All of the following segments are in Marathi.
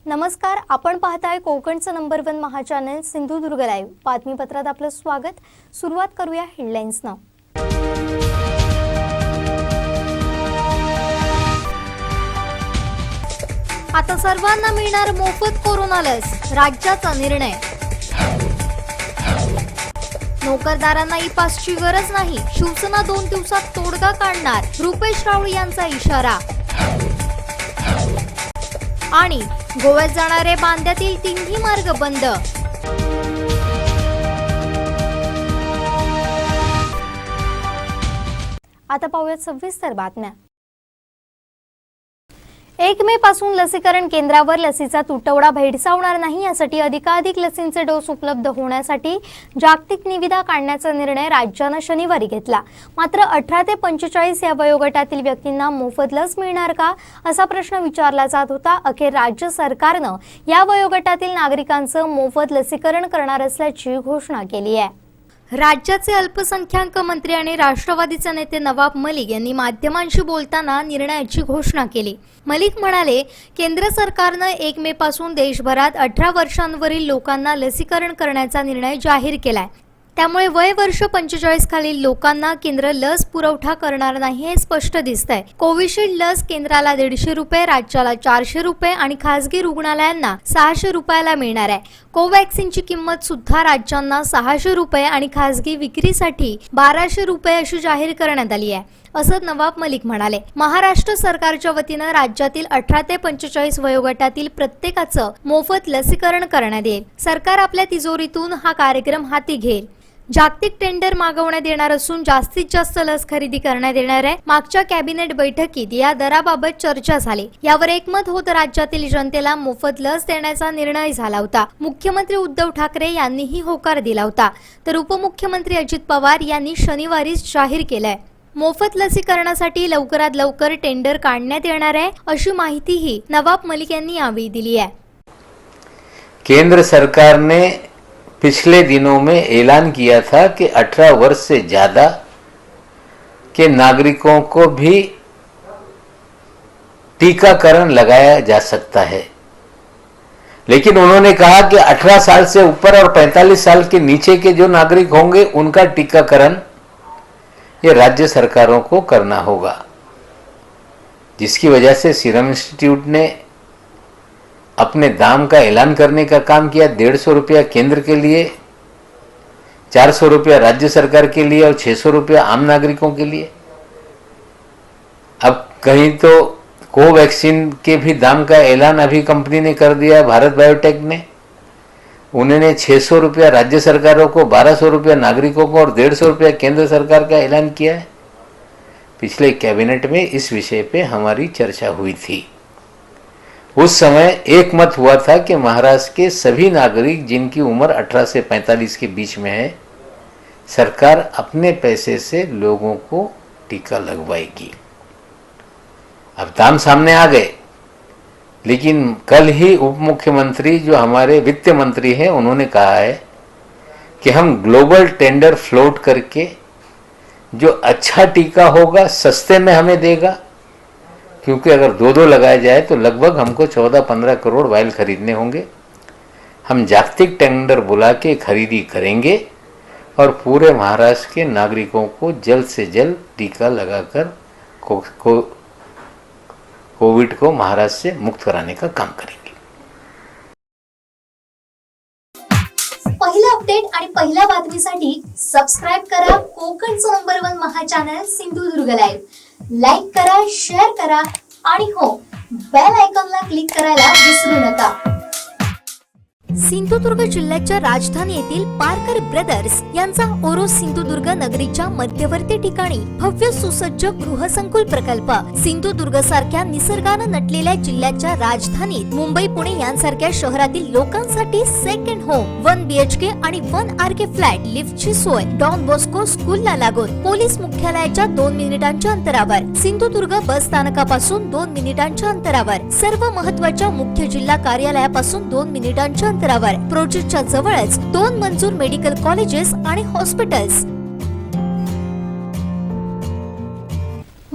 नमस्कार, आपण पाहताय कोकणचं नंबर 1 महा चॅनल सिंधुदुर्ग लाईव्ह. बातमीपत्रात आपलं स्वागत. सुरुवात करूया हेडलाईन्सनं. आता सर्वांना मिळणार मोफत कोरोना लस, राज्याचा निर्णय. नोकरदारांना ई पासची गरज नाही, शिवसेना 2 दिवसात तोडगा काढणार, रुपेश राऊळ यांचा इशारा. आणि गोव्यात जाणारे बांद्यातील 3ही मार्ग बंद. आता पाहूयात सविस्तर बातम्या. 1 मे पासून लसीकरण केंद्रावर लसीचा तुटवडा भेडसावणार नाही, यासाठी अधिकाधिक लसींचे डोस उपलब्ध होण्यासाठी जागतिक निविदा काढण्याचा निर्णय राज्यानं शनिवारी घेतला. मात्र 18 ते 45 या वयोगटातील व्यक्तींना मोफत लस मिळणार का, असा प्रश्न विचारला जात होता. अखेर राज्य सरकारनं या वयोगटातील नागरिकांचं मोफत लसीकरण करणार असल्याची घोषणा केली आहे. राज्याचे अल्पसंख्याक मंत्री आणि राष्ट्रवादीचे नेते नवाब मलिक यांनी माध्यमांशी बोलताना निर्णयाची घोषणा केली. मलिक म्हणाले, केंद्र सरकारनं 1 मे पासून देशभरात 18 वर्षांवरील लोकांना लसीकरण करण्याचा निर्णय जाहीर केलाय. त्यामुळे वय वर्ष 45 खालील लोकांना केंद्र लस पुरवठा करणार नाही हे स्पष्ट दिसतंय. कोविशिल्ड लस केंद्राला 150 रुपये, राज्याला 400 रुपये आणि खासगी रुग्णालयांना 600 रुपयाला मिळणार आहे. कोवॅक्सिनची किंमत सुद्धा राज्यांना 600 रुपये आणि खासगी विक्रीसाठी 1200 रुपये अशी जाहीर करण्यात आली आहे, असं नवाब मलिक म्हणाले. महाराष्ट्र सरकारच्या वतीनं राज्यातील 18 ते 45 वयोगटातील प्रत्येकाचं मोफत लसीकरण करण्यात येईल. सरकार आपल्या तिजोरीतून हा कार्यक्रम हाती घेईल. जागतिक टेंडर मागवण्यात येणार असून जास्तीत जास्त लस खरेदी करण्यात येणार आहे. मागच्या कॅबिनेट बैठकीत या दराबाबत चर्चा झाली. यावर एकमत होत राज्यातील जनतेला मोफत लस देण्याचा निर्णय झाला होता. मुख्यमंत्री उद्धव ठाकरे यांनीही होकार दिला होता, तर उपमुख्यमंत्री अजित पवार यांनी शनिवारीच जाहीर केलंय. मोफत लसीकरणासाठी लवकरात लवकर टेंडर काढण्यात येणार आहे, अशी माहितीही नवाब मलिक यांनी यावेळी दिली आहे. केंद्र सरकार ने पिछले दिनों में ऐलान किया था कि 18 वर्ष से ज्यादा के नागरिकों को भी टीकाकरण लगाया जा सकता है, लेकिन उन्होंने कहा कि 18 साल से ऊपर और 45 साल के नीचे के जो नागरिक होंगे उनका टीकाकरण ये राज्य सरकारों को करना होगा, जिसकी वजह से सीरम इंस्टीट्यूट ने अपने दाम का ऐलान करने का काम किया. 150 रुपया केंद्र के लिए, 400 रुपया राज्य सरकार के लिए और 600 रुपया आम नागरिकों के लिए. अब कहीं तो कोवैक्सीन के भी दाम का ऐलान अभी कंपनी ने कर दिया, भारत बायोटेक ने. उन्होंने 600 रुपया राज्य सरकारों को, 1200 रुपया नागरिकों को और 150 रुपया केंद्र सरकार का ऐलान किया है. पिछले कैबिनेट में इस विषय पे हमारी चर्चा हुई थी. उस समय एक मत हुआ था कि महाराष्ट्र के सभी नागरिक जिनकी उम्र 18 से 45 के बीच में है, सरकार अपने पैसे से लोगों को टीका लगवाएगी. अब दाम सामने आ गए, लेकिन कल ही उप मुख्यमंत्री जो हमारे वित्त मंत्री हैं उन्होंने कहा है कि हम ग्लोबल टेंडर फ्लोट करके जो अच्छा टीका होगा सस्ते में हमें देगा, क्योंकि अगर 2-2 लगाया जाए तो लगभग हमको 14-15 करोड़ वायल खरीदने होंगे. हम जागतिक टेंडर बुला के खरीदी करेंगे और पूरे महाराष्ट्र के नागरिकों को जल्द से जल्द टीका लगाकर कोविड को महाराष्ट्र से मुक्त कराने का काम करेंगे. पहिला अपडेट आणि पहिल्या बातमीसाठी सबस्क्राइब करा कोकणचं नंबर 1 महा चॅनल सिंधुदुर्ग लाईव्ह. लाईक करा, शेअर करा आणि हो, बेल आयकॉनला क्लिक करायला विसरू नका. सिंधुदुर्ग जिल्ह्याच्या राजधानी येथील पारकर ब्रदर्स यांचा ओरोस सिंधुदुर्ग नगरीच्या मध्यवर्ती ठिकाणी भव्य सुसज्ज गृहसंकुल प्रकल्प. सिंधुदुर्ग सारख्या निसर्गानं नटलेल्या जिल्ह्याच्या राजधानीत मुंबई, पुणे यांसारख्या शहरातील लोकांसाठी सेकंड होम, 1 BHK आणि 1 RK फ्लॅट, लिफ्टची सोय, डॉन बॉस्को स्कूलला लागून, पोलीस मुख्यालयाच्या 2 मिनिटांच्या अंतरावर, सिंधुदुर्ग बस स्थानकापासून 2 मिनिटांच्या अंतरावर, सर्व महत्त्वाच्या मुख्य जिल्हा कार्यालयापासून 2 मिनिटांच्या अंतरावर, प्रोजेक्टच्या जवळच 2 मंजूर मेडिकल कॉलेजेस आणि हॉस्पिटल्स.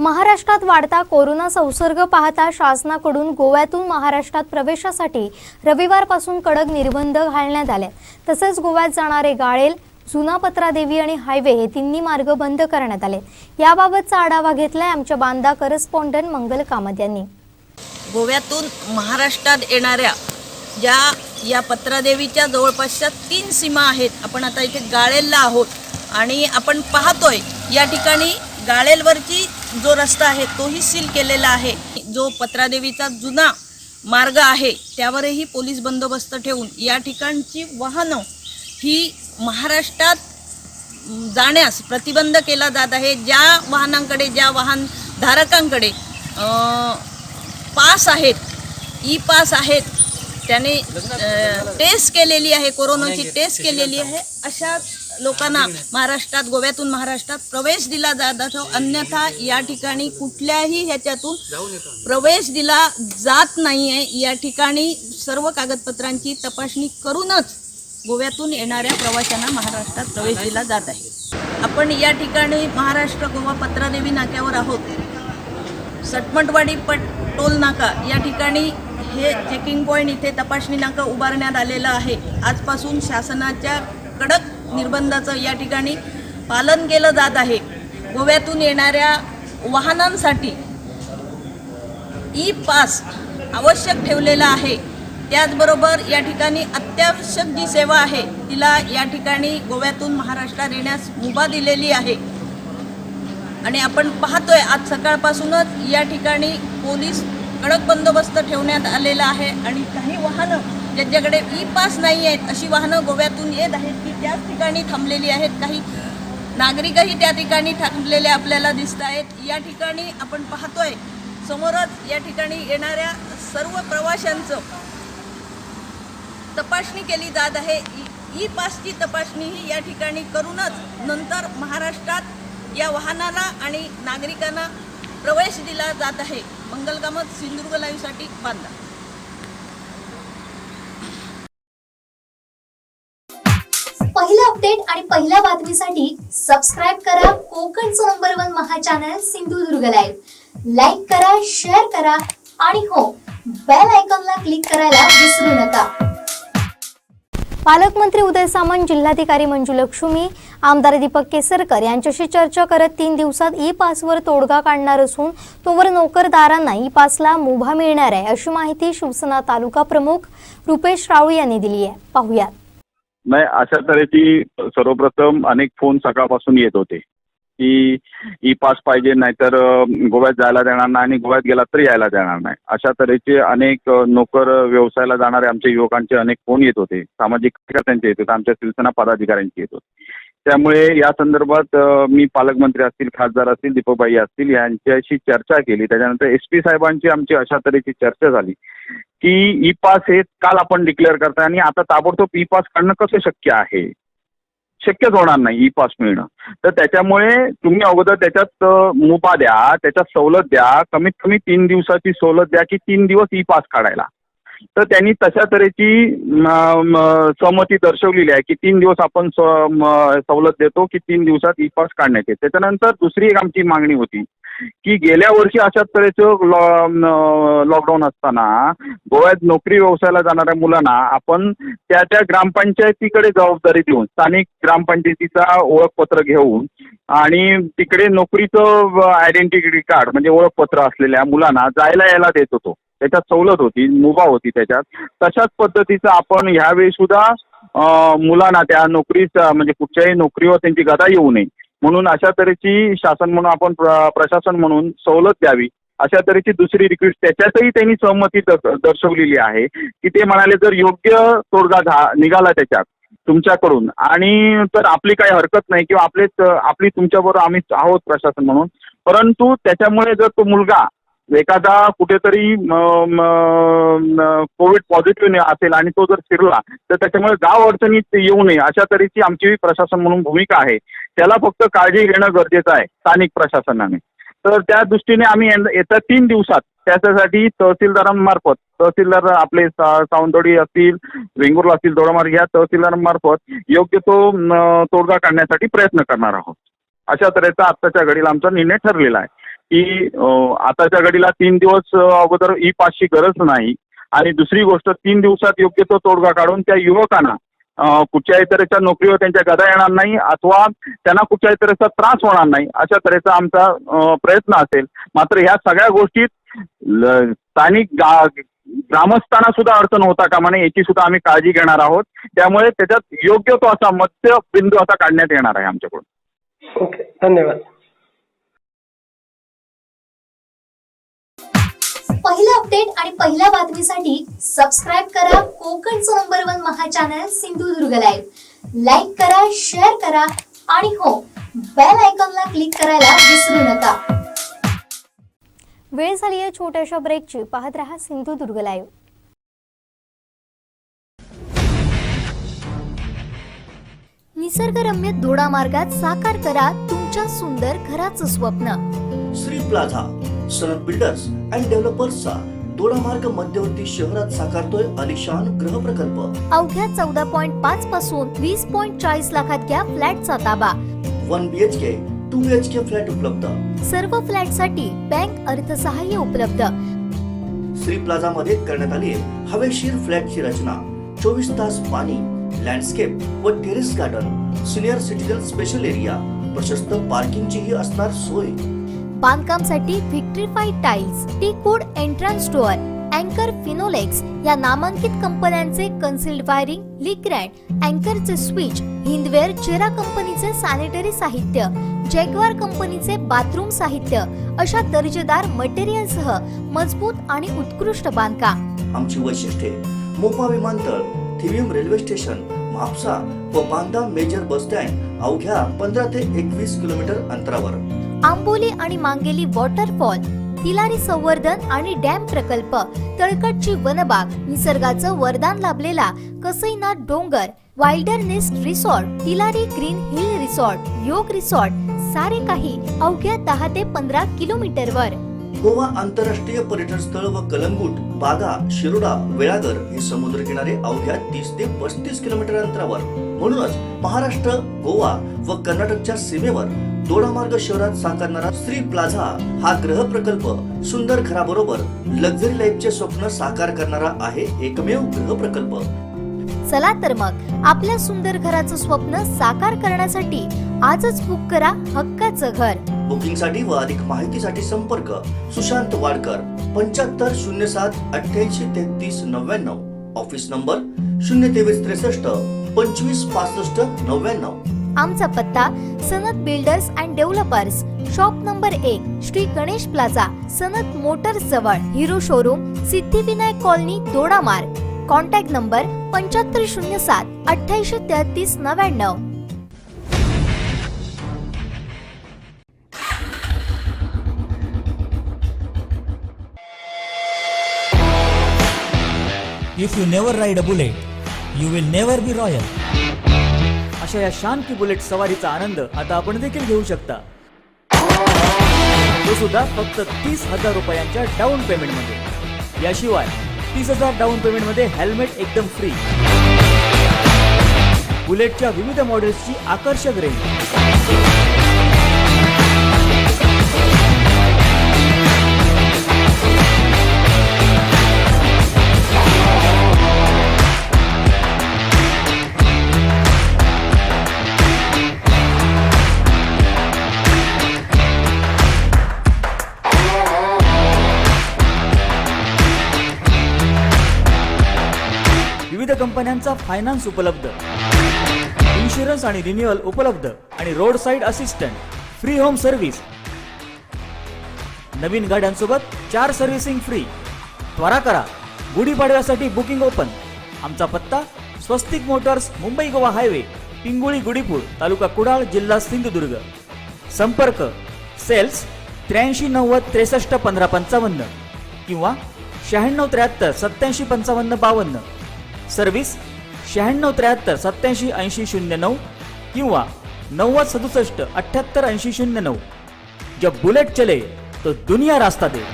महाराष्ट्रात वाढता कोरोना संसर्ग पाहता शासनाकडून गोव्यातून महाराष्ट्रात प्रवेशासाठी रविवारपासून कडक निर्बंध घालण्यात आले। तसेच गोव्यात जाणारे गाळेल, जुना पत्रादेवी आणि हायवे हे तिन्ही मार्ग बंद करण्यात आले। याबाबतचा आढावा घेतलाय आमच्या बांदा करस्पॉन्डंट मंगल कामत यांनी। गोव्यातून महाराष्ट्रात येणाऱ्या ज्या या पत्रादेवीच्या जवळपासच्या 3 सीमा आहेत। आपण आता इथे गाळेलला आहोत आणि आपण पाहतोय या ठिकाणी गाळेलवरची जो रस्ता आहे तोही सील केलेला आहे। जो पत्रादेवीचा जुना मार्ग आहे त्यावरही पोलीस बंदोबस्त ठेवून या ठिकाणची वाहनं ही महाराष्ट्रात जाण्यास प्रतिबंध केला जात आहे। ज्या वाहनांकडे, ज्या वाहन धारकांकडे पास आहेत, ई पास आहेत, त्याने टेस्ट केलेली आहे, कोरोनाची टेस्ट केलेली आहे, अशा लोकांना महाराष्ट्रात, गोव्यातून महाराष्ट्रात प्रवेश दिला जात असो। अन्यथा या ठिकाणी कुठल्याही ह्याच्यातून प्रवेश दिला जात नाही आहे। या ठिकाणी सर्व कागदपत्रांची तपासणी करूनच गोव्यातून येणाऱ्या प्रवाशांना महाराष्ट्रात प्रवेश दिला जात आहे। आपण या ठिकाणी महाराष्ट्र गोवा पत्रादेवी नाक्यावर आहोत। सटमटवाडी टोल नाका या ठिकाणी हे चेकिंग पॉईंट, इथे तपासणी नाका उभारण्यात आलेलं आहे। आजपासून शासनाच्या कडक निर्बंधाचं या ठिकाणी पालन केलं जात आहे। गोव्यातून येणाऱ्या वाहनांसाठी ई पास आवश्यक ठेवलेला आहे। त्याचबरोबर या ठिकाणी अत्यावश्यक जी सेवा आहे तिला या ठिकाणी गोव्यातून महाराष्ट्रात येण्यास मुभा दिलेली आहे। आणि आपण पाहतोय आज सकाळपासूनच या ठिकाणी पोलीस कडक बंदोबस्त ठेवण्यात आलेला आहे आणि काही वाहनं ज्यांच्याकडे ई पास नाही आहेत अशी वाहनं गोव्यातून येत आहेत की त्याच ठिकाणी थांबलेली आहेत। काही नागरिकही त्या ठिकाणी थांबलेले आपल्याला दिसत आहेत। या ठिकाणी आपण पाहतोय समोरच या ठिकाणी येणाऱ्या सर्व प्रवाशांचं तपासणी केली जात आहे। ई पासची तपासणी ही या ठिकाणी करूनच नंतर महाराष्ट्रात या वाहनाला आणि नागरिकांना प्रवेश दिला जात आहे। मंगल कामत, सिंधुदुर्ग लाईव्हसाठी बांदा। पहिला अपडेट आणि पहिल्या बातमीसाठी सबस्क्राइब करा कोकणचं नंबर 1 महा चॅनल सिंधुदुर्ग लाईव्ह। लाईक करा, शेअर करा आणि हो, बेल आयकॉनला क्लिक करायला विसरू नका। पालकमंत्री उदय सामंत, जिल्हाधिकारी मंजू लक्ष्मी, आमदार दीपक केसरकर यांच्याशी चर्चा करत 3 दिवसात ई पासवर तोडगा काढणार असून तोवर नोकरदारांना ई पासला मुभा मिळणार आहे, अशी माहिती शिवसेना तालुका प्रमुख रुपेश राऊळ यांनी दिली आहे। पाहूयात। नाही, अशा तऱ्हेची सर्वप्रथम अनेक फोन सकाळपासून येत होते की ई पास पाहिजे, नाहीतर गोव्यात जायला देणार नाही आणि गोव्यात गेला तरी यायला देणार नाही, अशा तऱ्हेचे अनेक नोकर व्यवसायाला जाणारे आमच्या युवकांचे अनेक फोन येत होते। सामाजिक कार्यकर्त्यांचे येत होते, आमच्या शिवसेना पदाधिकाऱ्यांचे येत होते। त्यामुळे या संदर्भात मी पालकमंत्री असतील, खासदार असतील, दीपकबाई असतील यांच्याशी चर्चा केली। त्याच्यानंतर SP साहेबांची आमची अशा तऱ्हेची चर्चा झाली की ई पास हे काल आपण डिक्लेअर करताय आणि आता ताबडतोब ई पास काढणं कसं शक्य आहे, शक्यच होणार नाही ई पास मिळणं। तर त्याच्यामुळे तुम्ही अगोदर त्याच्यात मुभा द्या, त्याच्यात सवलत द्या, कमीत कमी 3 दिवसाची सवलत द्या की 3 दिवस ई पास काढायला। तर त्यांनी तशा तऱ्हेची सहमती दर्शवलेली आहे की 3 दिवस आपण सवलत देतो की 3 दिवसात ई पास काढण्याचे। त्याच्यानंतर दुसरी एक आमची मागणी होती की गेल्या वर्षी अशाच तऱ्हेचं लॉकडाऊन असताना गोव्यात नोकरी व्यवसायाला जाणाऱ्या मुलांना आपण त्या ग्रामपंचायतीकडे जबाबदारी देऊन, स्थानिक ग्रामपंचायतीचा ओळखपत्र घेऊन आणि तिकडे नोकरीचं आयडेंटिटी कार्ड म्हणजे ओळखपत्र असलेल्या मुलांना जायला यायला देत होतो। त्याच्यात सवलत होती, मुभा होती त्याच्यात। तशाच पद्धतीचं आपण ह्यावेळी सुद्धा मुलांना त्या नोकरीचा म्हणजे कुठच्याही नोकरीवर त्यांची गदा येऊ नये म्हणून अशा तऱ्हेची शासन म्हणून आपण प्रशासन म्हणून सवलत द्यावी, अशा तऱ्हेची दुसरी रिक्वेस्ट त्याच्यातही त्यांनी सहमती दर्शवलेली आहे की ते म्हणाले जर योग्य तोडगा निघाला त्याच्यात तुमच्याकडून आणि तर आपली काही हरकत नाही किंवा आपली तुमच्याबरोबर आम्ही आहोत प्रशासन म्हणून। परंतु त्याच्यामुळे जर तो मुलगा एखादा कुठेतरी कोविड पॉझिटिव्ह असेल आणि तो जर फिरला तर त्याच्यामुळे गाव अडचणीत येऊ नये, अशा तऱ्हेची आमची प्रशासन म्हणून भूमिका आहे। त्याला फक्त काळजी घेणं गरजेचं आहे स्थानिक प्रशासनाने। तर त्या दृष्टीने आम्ही येत्या 3 दिवसात त्याच्यासाठी तहसीलदारांमार्फत, तहसीलदार आपले सावंतवाडी असतील, वेंगुर्ला असतील, दोडामार्ग या तहसीलदारांमार्फत योग्य तो तोडगा काढण्यासाठी प्रयत्न करणार आहोत। अशा तऱ्हेचा आत्ताच्या घडीला आमचा निर्णय ठरलेला आहे। की आताच्या घडीला 3 दिवस अगोदर ई पासची गरज नाही. आणि दुसरी गोष्ट 3 दिवसात योग्य तो तोडगा काढून त्या युवकांना कुठच्याही तऱ्हेच्या नोकरीवर त्यांच्या गदा येणार नाही अथवा त्यांना कुठच्याही तऱ्हेचा त्रास होणार नाही अशा तऱ्हेचा आमचा प्रयत्न असेल. मात्र ह्या सगळ्या गोष्टीत स्थानिक ग्रामस्थांना सुद्धा अडचण होता कामा नये याची सुद्धा आम्ही काळजी घेणार आहोत. त्यामुळे त्याच्यात योग्य तो असा मध्य बिंदू असा काढण्यात येणार आहे आमच्याकडून. ओके, धन्यवाद. पहिलं अपडेट आणि पहिल्या बातमीसाठी सबस्क्राईब करा कोकणचं नंबर 1 महा चॅनल सिंधुदुर्ग लाईव्ह करा, शेअर करा आणि हो, बेल आयकॉनला क्लिक करायला विसरू नका. वेळ झाली आहे छोट्याशा ब्रेकची. पाहत रहा सिंधुदुर्ग लाईव्ह. निसर्गरम्य दोडा मार्गात साकार करा तुमच्या सुंदर घराचं स्वप्न. श्री प्लाझा सनद बिल्डर्स अँड डेव्हलपर्सचा दोडा मार्ग मध्यवर्ती शहरात साकारतोय आलिशान गृह प्रकल्प. अवघ्या 14.5 पासून 20.40 लाखात घ्या फ्लॅटचा ताबा. 1 BHK 2 BHK फ्लॅट उपलब्ध. सर्व फ्लॅटसाठी बँक अर्थसहाय्य उपलब्ध. श्री प्लाझा मध्ये करण्यात आली आहे हवेशीर फ्लॅटची रचना. 24 तास पाणी, लँडस्केप व terrace garden, senior citizen special area, प्रशस्त पार्किंगची ही असणार सोय. बांधकामसाठी vitrified tiles, teakwood entrance door, अँकर फिनोलेक्स या नामांकित कंपन्यांचे कन्सिल्ड वायरिंग, लीक ग्रँड, अँकरचे स्विच, हिंदवेअर चेरा कंपनीचे सॅनिटरी साहित्य, जॅग्वार कंपनीचे बाथरूम साहित्य अशा दर्जेदार मटेरियलसह मजबूत आणि उत्कृष्ट बांधकाम. आमची वैशिष्ट्ये: मोपा विमानतळ, थिविम रेल्वे स्टेशन, म्हापसा व बांदा मेजर बस स्टँड अवघ्या 15 ते 21 किलोमीटर अंतरावर. आंबोली आणि मांगेली वॉटरफॉल, तिलारी संवर्धन आणि डॅम प्रकल्प, तळकटची वनबाग, निसर्गाचं वरदान लाभलेला कसईनाथ डोंगर, wilderness resort, Tillari green hill resort, योग रिसॉर्ट, सारे काही अवघ्या 10 ते 15 किलोमीटरवर. गोवा आंतरराष्ट्रीय पर्यटन स्थळ व कलंगूट, बागा, शिरोडा, वेळागर हे समुद्र किनारे अवघ्या 30 ते 35 किलोमीटर अंतरावर. म्हणूनच महाराष्ट्र, गोवा व कर्नाटकच्या सीमेवर दोडामार्ग शहरात साकारणारा श्री प्लाझा हा गृह प्रकल्प सुंदर घराबरोबर लक्झरी लाईफचे स्वप्न साकार करणारा आहे एकमेव गृह प्रकल्प. चला तर मग आपल्या सुंदर घराचं स्वप्न साकार करण्यासाठी आजच बुक करा हक्काचं घर. बुकिंगसाठी व अधिक माहितीसाठी संपर्क सुशांत वाडकर 75 07 88 33 99. Office number 023 63 25 65 99. आमचा पत्ता Sanad builders and developers, shop number 1, Shri Ganesh plaza, Sanad motors जवळ, Hero showroom, Siddhivinayak colony, Doda Marg. Contact number 7507 88 33 99. If you never ride a bullet, you will never be royal. अशा या शान की बुलेट सवारीचा आनंद आता आपण देखील घेऊ शकता. तो सुद्धा फक्त 30,000 रुपयांच्या डाऊन पेमेंट मध्ये. याशिवाय 30,000 डाऊन पेमेंट मध्ये हेल्मेट एकदम फ्री. बुलेटच्या विविध मॉडेल्सची आकर्षक रेंज. विविध कंपन्यांचा फायनान्स उपलब्ध, इन्शुरन्स आणि रिन्युअल उपलब्ध आणि road side assistant, free home service. नवीन गाड्यांसोबत 4 सर्व्हिसिंग फ्री. त्वरा करा, गुढीपाडव्यासाठी बुकिंग ओपन. आमचा पत्ता स्वस्तिक मोटर्स, मुंबई गोवा हायवे, पिंगुळी गुडीपूर, तालुका कुडाळ, जिल्हा सिंधुदुर्ग. संपर्क सेल्स 83 90 63 15 55 किंवा 96 73 87 55 52. सर्व्हिस 96 73 87 80 09 किंवा 90 67 78 80 09. जब बुलेट चले तो दुनिया रास्ता दे.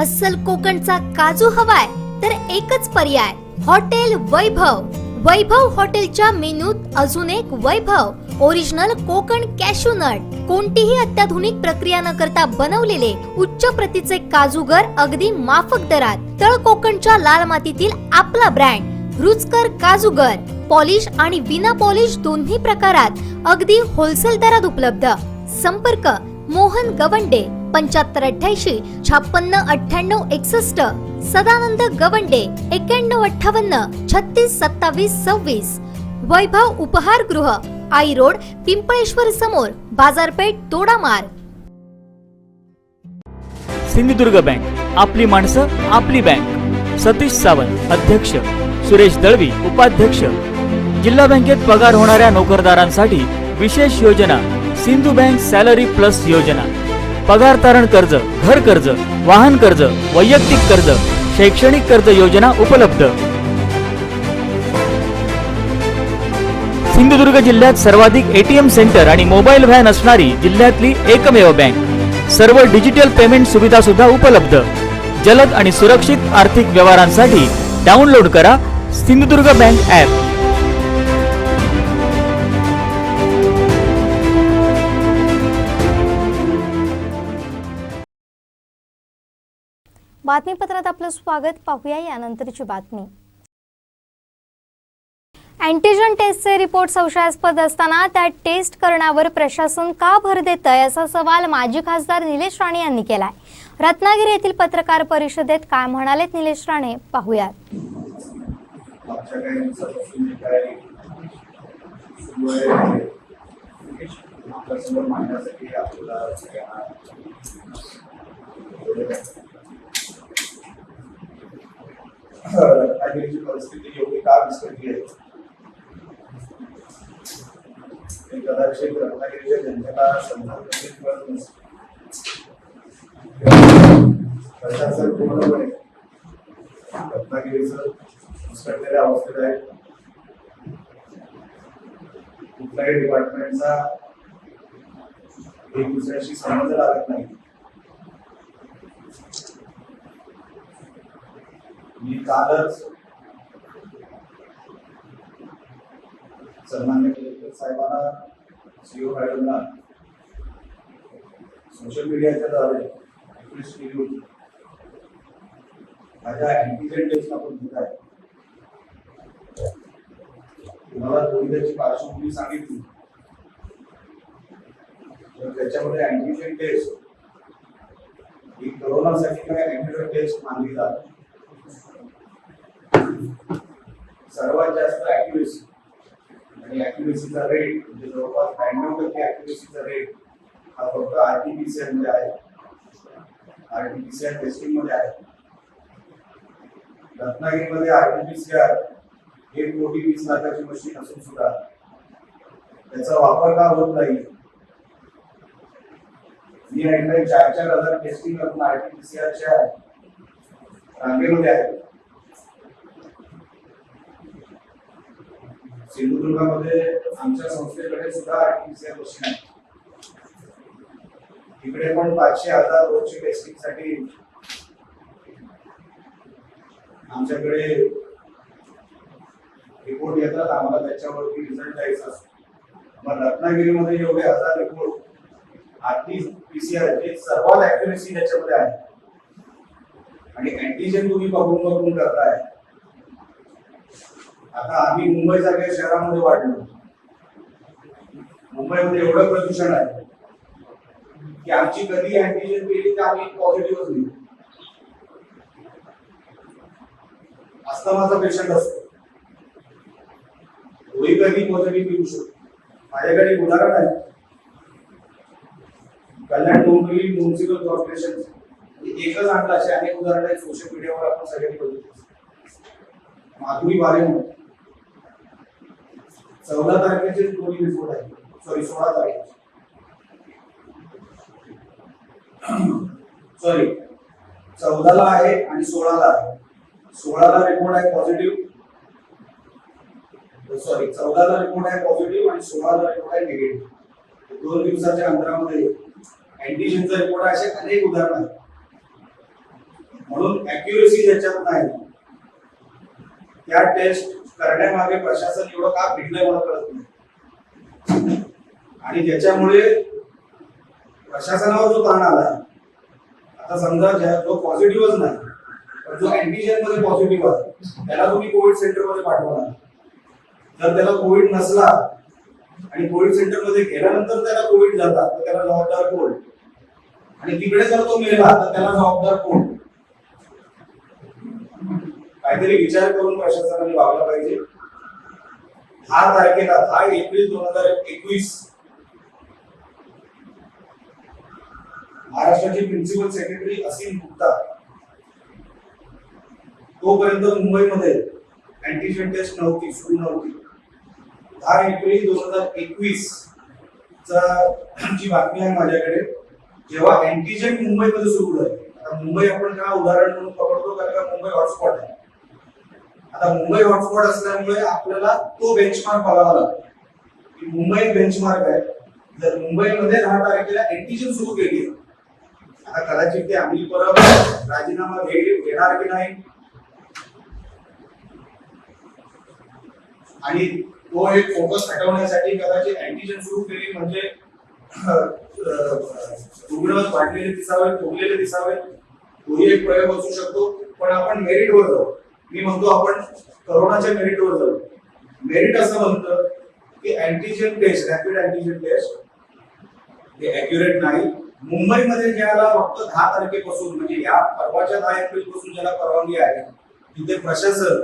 अस्सल कोकणचा काजू हवाय तर एकच पर्याय हॉटेल वैभव. वैभव हॉटेलच्या मेन्यूत अजून एक वैभव ओरिजिनल कोकण कॅशू नट. कोणतीही अत्याधुनिक प्रक्रिया न करता बनवलेले उच्च प्रतीचे काजूगर अगदी माफक दरात. तळ कोकणच्या लाल मातीतील आपला ब्रँड रुचकर काजूगर पॉलिश आणि विना पॉलिश दोन्ही प्रकारात अगदी होलसेल दरात उपलब्ध. संपर्क मोहन गवंडे 7588 569861. सदानंद गवंडे 9158 362726. वैभव उपहारगृह आई रोड पिंपळेश्वर समोर बाजारपेठ तोडामार्ग. सिंधुदुर्ग बँक आपली माणसं आपली बँक. सतीश सावंत अध्यक्ष, सुरेश दळवी उपाध्यक्ष. जिल्हा बँकेत पगार होणाऱ्या नोकरदारांसाठी विशेष योजना सिंधू बँक सॅलरी प्लस योजना. पगार तारण कर्ज, घर कर्ज, वाहन कर्ज, वैयक्तिक कर्ज, शैक्षणिक कर्ज योजना उपलब्ध. सिंधुदुर्ग जिल्ह्यात सर्वाधिक एटीएम सेंटर आणि मोबाईल व्हॅन असणारी जिल्ह्यातली एकमेव बँक. सर्व डिजिटल पेमेंट सुविधा सुद्धा उपलब्ध. जलद आणि सुरक्षित आर्थिक व्यवहारांसाठी डाउनलोड करा सिंधुदुर्ग बँक ॲप. बातमीपत्रात आपलं स्वागत. पाहूया यानंतरची बातमी. अँटीजन टेस्टचे रिपोर्ट संशयास्पद असताना त्या टेस्ट करण्यावर प्रशासन का भर देत आहे असा सवाल माजी खासदार निलेश राणे यांनी केलाय. रत्नागिरी येथील पत्रकार परिषदेत काय म्हणालेत निलेश राणे पाहूयात. रत्नागिरीची परिस्थिती एवढी का विस्कटली आहे ते कदाचित रत्नागिरीच्या जनतेला समजून कळत नसेल. प्रशासन पूर्णपणे रत्नागिरीचं विस्कटलेल्या अवस्थेत आहे. कुठल्याही डिपार्टमेंटचा एक दुसऱ्याशी संबंध लागत नाही. मी कालच सन्मान्य कलेक्टर साहेबांना सीओ मॅडमला सोशल मीडियाच्या द्वारे रिक्वेस्ट केली होती. माझ्या अँटीजन टेस्ट आपण घेत आहे. तुम्हाला थोडी त्याची पार्श्वभूमी सांगितली तर त्याच्यामध्ये अँटीजन टेस्ट ही कोरोनासाठी काय अँटीजन टेस्ट मानली जाते. सर्वात जास्त ऍक्युरेसी आणि ऍक्युरेसीचा रेट म्हणजे जवळपास 92% ऍक्युरेसीचा रेट हा फक्त आरटीपीसीआर मध्ये आहे. आरटीपीसीआर टेस्टिंग मध्ये आहे. रत्नागिरीमध्ये आरटीपीसीआर 1,20,00,000 मशीन असून सुद्धा त्याचा वापर का होत नाही. मी ऐकलंय 4,000 टेस्टिंग करून आरटीपीसीआरच्या रांगेमध्ये आहे. सिंधुदुर्गामध्ये आमच्या संस्थेकडे सुद्धा आरटीपीसीआर मशीन आहे. तिकडे पण 500,000 रोजची टेस्टिंग साठी आमच्याकडे रिपोर्ट येतात. आम्हाला त्याच्यावरती रिझल्ट द्यायचा असतो. मग रत्नागिरीमध्ये एवढे 1000 रिपोर्ट आरटीपीसीआर जे सर्वात ऍक्युरेसी त्याच्यामध्ये आहे आणि अँटीजन तुम्ही बघून बघून करताय. आता आम्ही मुंबईसारख्या शहरामध्ये वाढलो. मुंबईमध्ये एवढं प्रदूषण आहे की आमची कधी अँटीजन केली तर आम्ही पॉझिटिव्ह होईल. अस्थमाचा पेशंट असतो तोही कधी पॉझिटिव्ह येऊ शकतो. माझ्याकडे एक उदाहरण आहे. कल्याण डोंबिवली म्युनिसिपल कॉर्पोरेशन एकच आणलं. असे अनेक उदाहरण आहेत सोशल मीडियावर आपण सगळ्यांनी बघितले. माधुरी बारे 14 तारखेचे दोन्ही रिपोर्ट आहे. सॉरी 16 तारखेचे सॉरी 14 ला आहे आणि 16 ला आहे. 16 ला रिपोर्ट आहे पॉझिटिव्ह. सॉरी 14 ला रिपोर्ट आहे पॉझिटिव्ह आणि 16 ला रिपोर्ट आहे निगेटिव्ह. 2 दिवसाच्या अंतरामध्ये अँटीजनचा रिपोर्ट आहे. असे अनेक उदाहरण आहेत. म्हणून अॅक्युरेसी ज्याच्यात नाही त्या टेस्ट करण्यामागे प्रशासन एवढं का भिडलंय मला कळत नाही. आणि ज्याच्यामुळे प्रशासनावर जो ताण आला, आता समजा जो पॉझिटिव्हच नाही पण जो अँटीजेन मध्ये पॉझिटिव्ह आहे त्याला तुम्ही कोविड सेंटर मध्ये पाठवणार. जर त्याला कोविड नसला आणि कोविड सेंटर मध्ये गेल्यानंतर त्याला कोविड झाला तर त्याला जबाबदार कोण? आणि तिकडे जर तो मेला तर त्याला जबाबदार कोण? काहीतरी विचार करून प्रशासनाने वागलं पाहिजे. 10 तारखेला 10 एप्रिल 2021 महाराष्ट्राचे प्रिन्सिपल सेक्रेटरी असीम गुप्ता तोपर्यंत मुंबईमध्ये अँटीजेन टेस्ट नव्हती, सुरू नव्हती. 10 एप्रिल 2021 ची बातमी आहे माझ्याकडे, जेव्हा अँटीजेन मुंबईमध्ये सुरू झाले. आता मुंबई आपण का उदाहरण म्हणून पकडतो कारण का मुंबई हॉटस्पॉट आहे. आता मुंबई हॉटस्पॉट असल्यामुळे आपल्याला तो बेंचमार्क बघावा लागतो की मुंबई बेंचमार्क आहे. जर मुंबईमध्ये 10 तारखेला अँटीजेन सुरू केली, आता कदाचित ते अनिल परब राजीनामा घेणार की नाही आणि तो एक फोकस हटवण्यासाठी कदाचित अँटीजेन सुरू केली म्हणजे रुग्ण वाढलेले दिसावे, थोडलेले दिसावे, तोही एक प्रयोग असू शकतो. पण आपण मेरिटवर जाऊ. मी म्हणतो आपण करोनाच्या मेरिटवर जाऊ. मेरिट असं म्हणतं की antigen test, rapid antigen test हे अॅक्युरेट नाही. मुंबईमध्ये ज्याला फक्त 10 तारखेपासून म्हणजे या परवाच्या 10 एप्रिल पासून ज्याला परवानगी आहे तिथे प्रशासन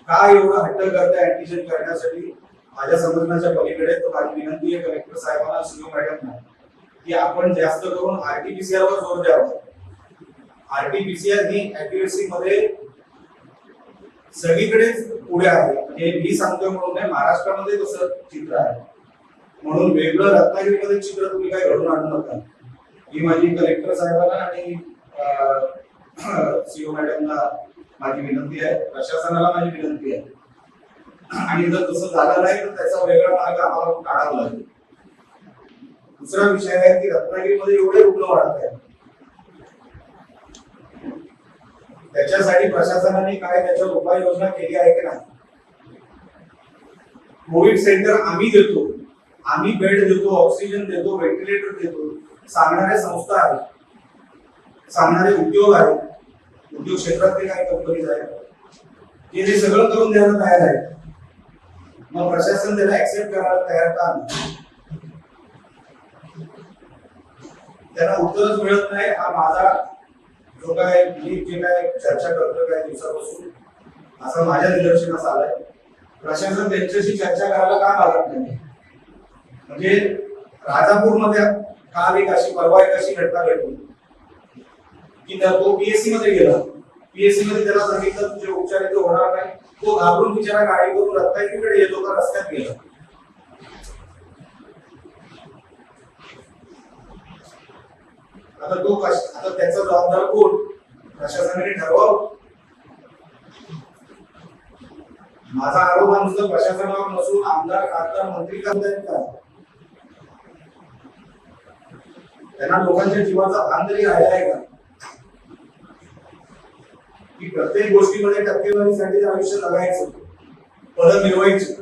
का एवढं हट्ट करते अँटीजेन करण्यासाठी माझ्या समजण्याच्या पलीकडे. तर माझी विनंती आहे कलेक्टर साहेबांना, सीओ मॅडमना की आपण जास्त करून आरटीपीसीआर वर जोर द्यावा. आरटीपीसीआर ही अॅक्युरेसी मध्ये सगळीकडेच पुढे आहे. म्हणजे मी सांगतोय म्हणून नाही, महाराष्ट्रामध्ये तसं चित्र आहे. म्हणून वेगळं रत्नागिरीमध्ये चित्र तुम्ही काय घडून आणू नका. ही माझी कलेक्टर साहेबांना आणि सीओ मॅडमना माझी विनंती आहे, प्रशासनाला माझी विनंती आहे. आणि जर तसं झालं नाही तर त्याचा वेगळा मार्ग आम्हाला काढावा लागेल. दुसरा विषय आहे की रत्नागिरीमध्ये एवढे रुग्ण वाढत आहेत, त्याच्यासाठी प्रशासनाने काय त्याच्यावर उपाययोजना केली आहे की नाही? कोविड सेंटर आम्ही देतो, आम्ही बेड देतो, ऑक्सिजन देतो, व्हेंटिलेटर देतो सांगणाऱ्या संस्था आहेत, सांगणारे उद्योग आहेत, उद्योग क्षेत्रातले काही कंपनीज आहेत जे सगळं करून द्यायला तयार आहेत. मग प्रशासन त्याला ऍक्सेप्ट करायला तयार का नाही? त्यांना उत्तरच मिळत नाही. हा माझा जो काय मी जे काय चर्चा करतो काही दिवसापासून असं माझ्या निदर्शनास आलंय. प्रशासन त्यांच्याशी चर्चा करायला का मागत नाही? म्हणजे राजापूरमध्ये काल एक अशी परवा एक अशी घटना घडली की तो पीएससी मध्ये गेला. पीएससी मध्ये त्याला सांगितलं तुझे उपचार इथे होणार नाही. तो घाबरून बिचारा गाडी करून रत्नागिरीकडे येतो का रस्त्यात गेला. आता त्याचा जबाबदार कोण? प्रशासनाने ठरवावं. माझा आरोप हा नुसतं प्रशासनावर नसून आमदार, खासदार, मंत्री करतायत का? त्यांना लोकांच्या जीवाचा भान तरी राहिला आहे का? की प्रत्येक गोष्टीमध्ये टक्केवारीसाठी आयुष्य जगायचं, पद मिळवायची.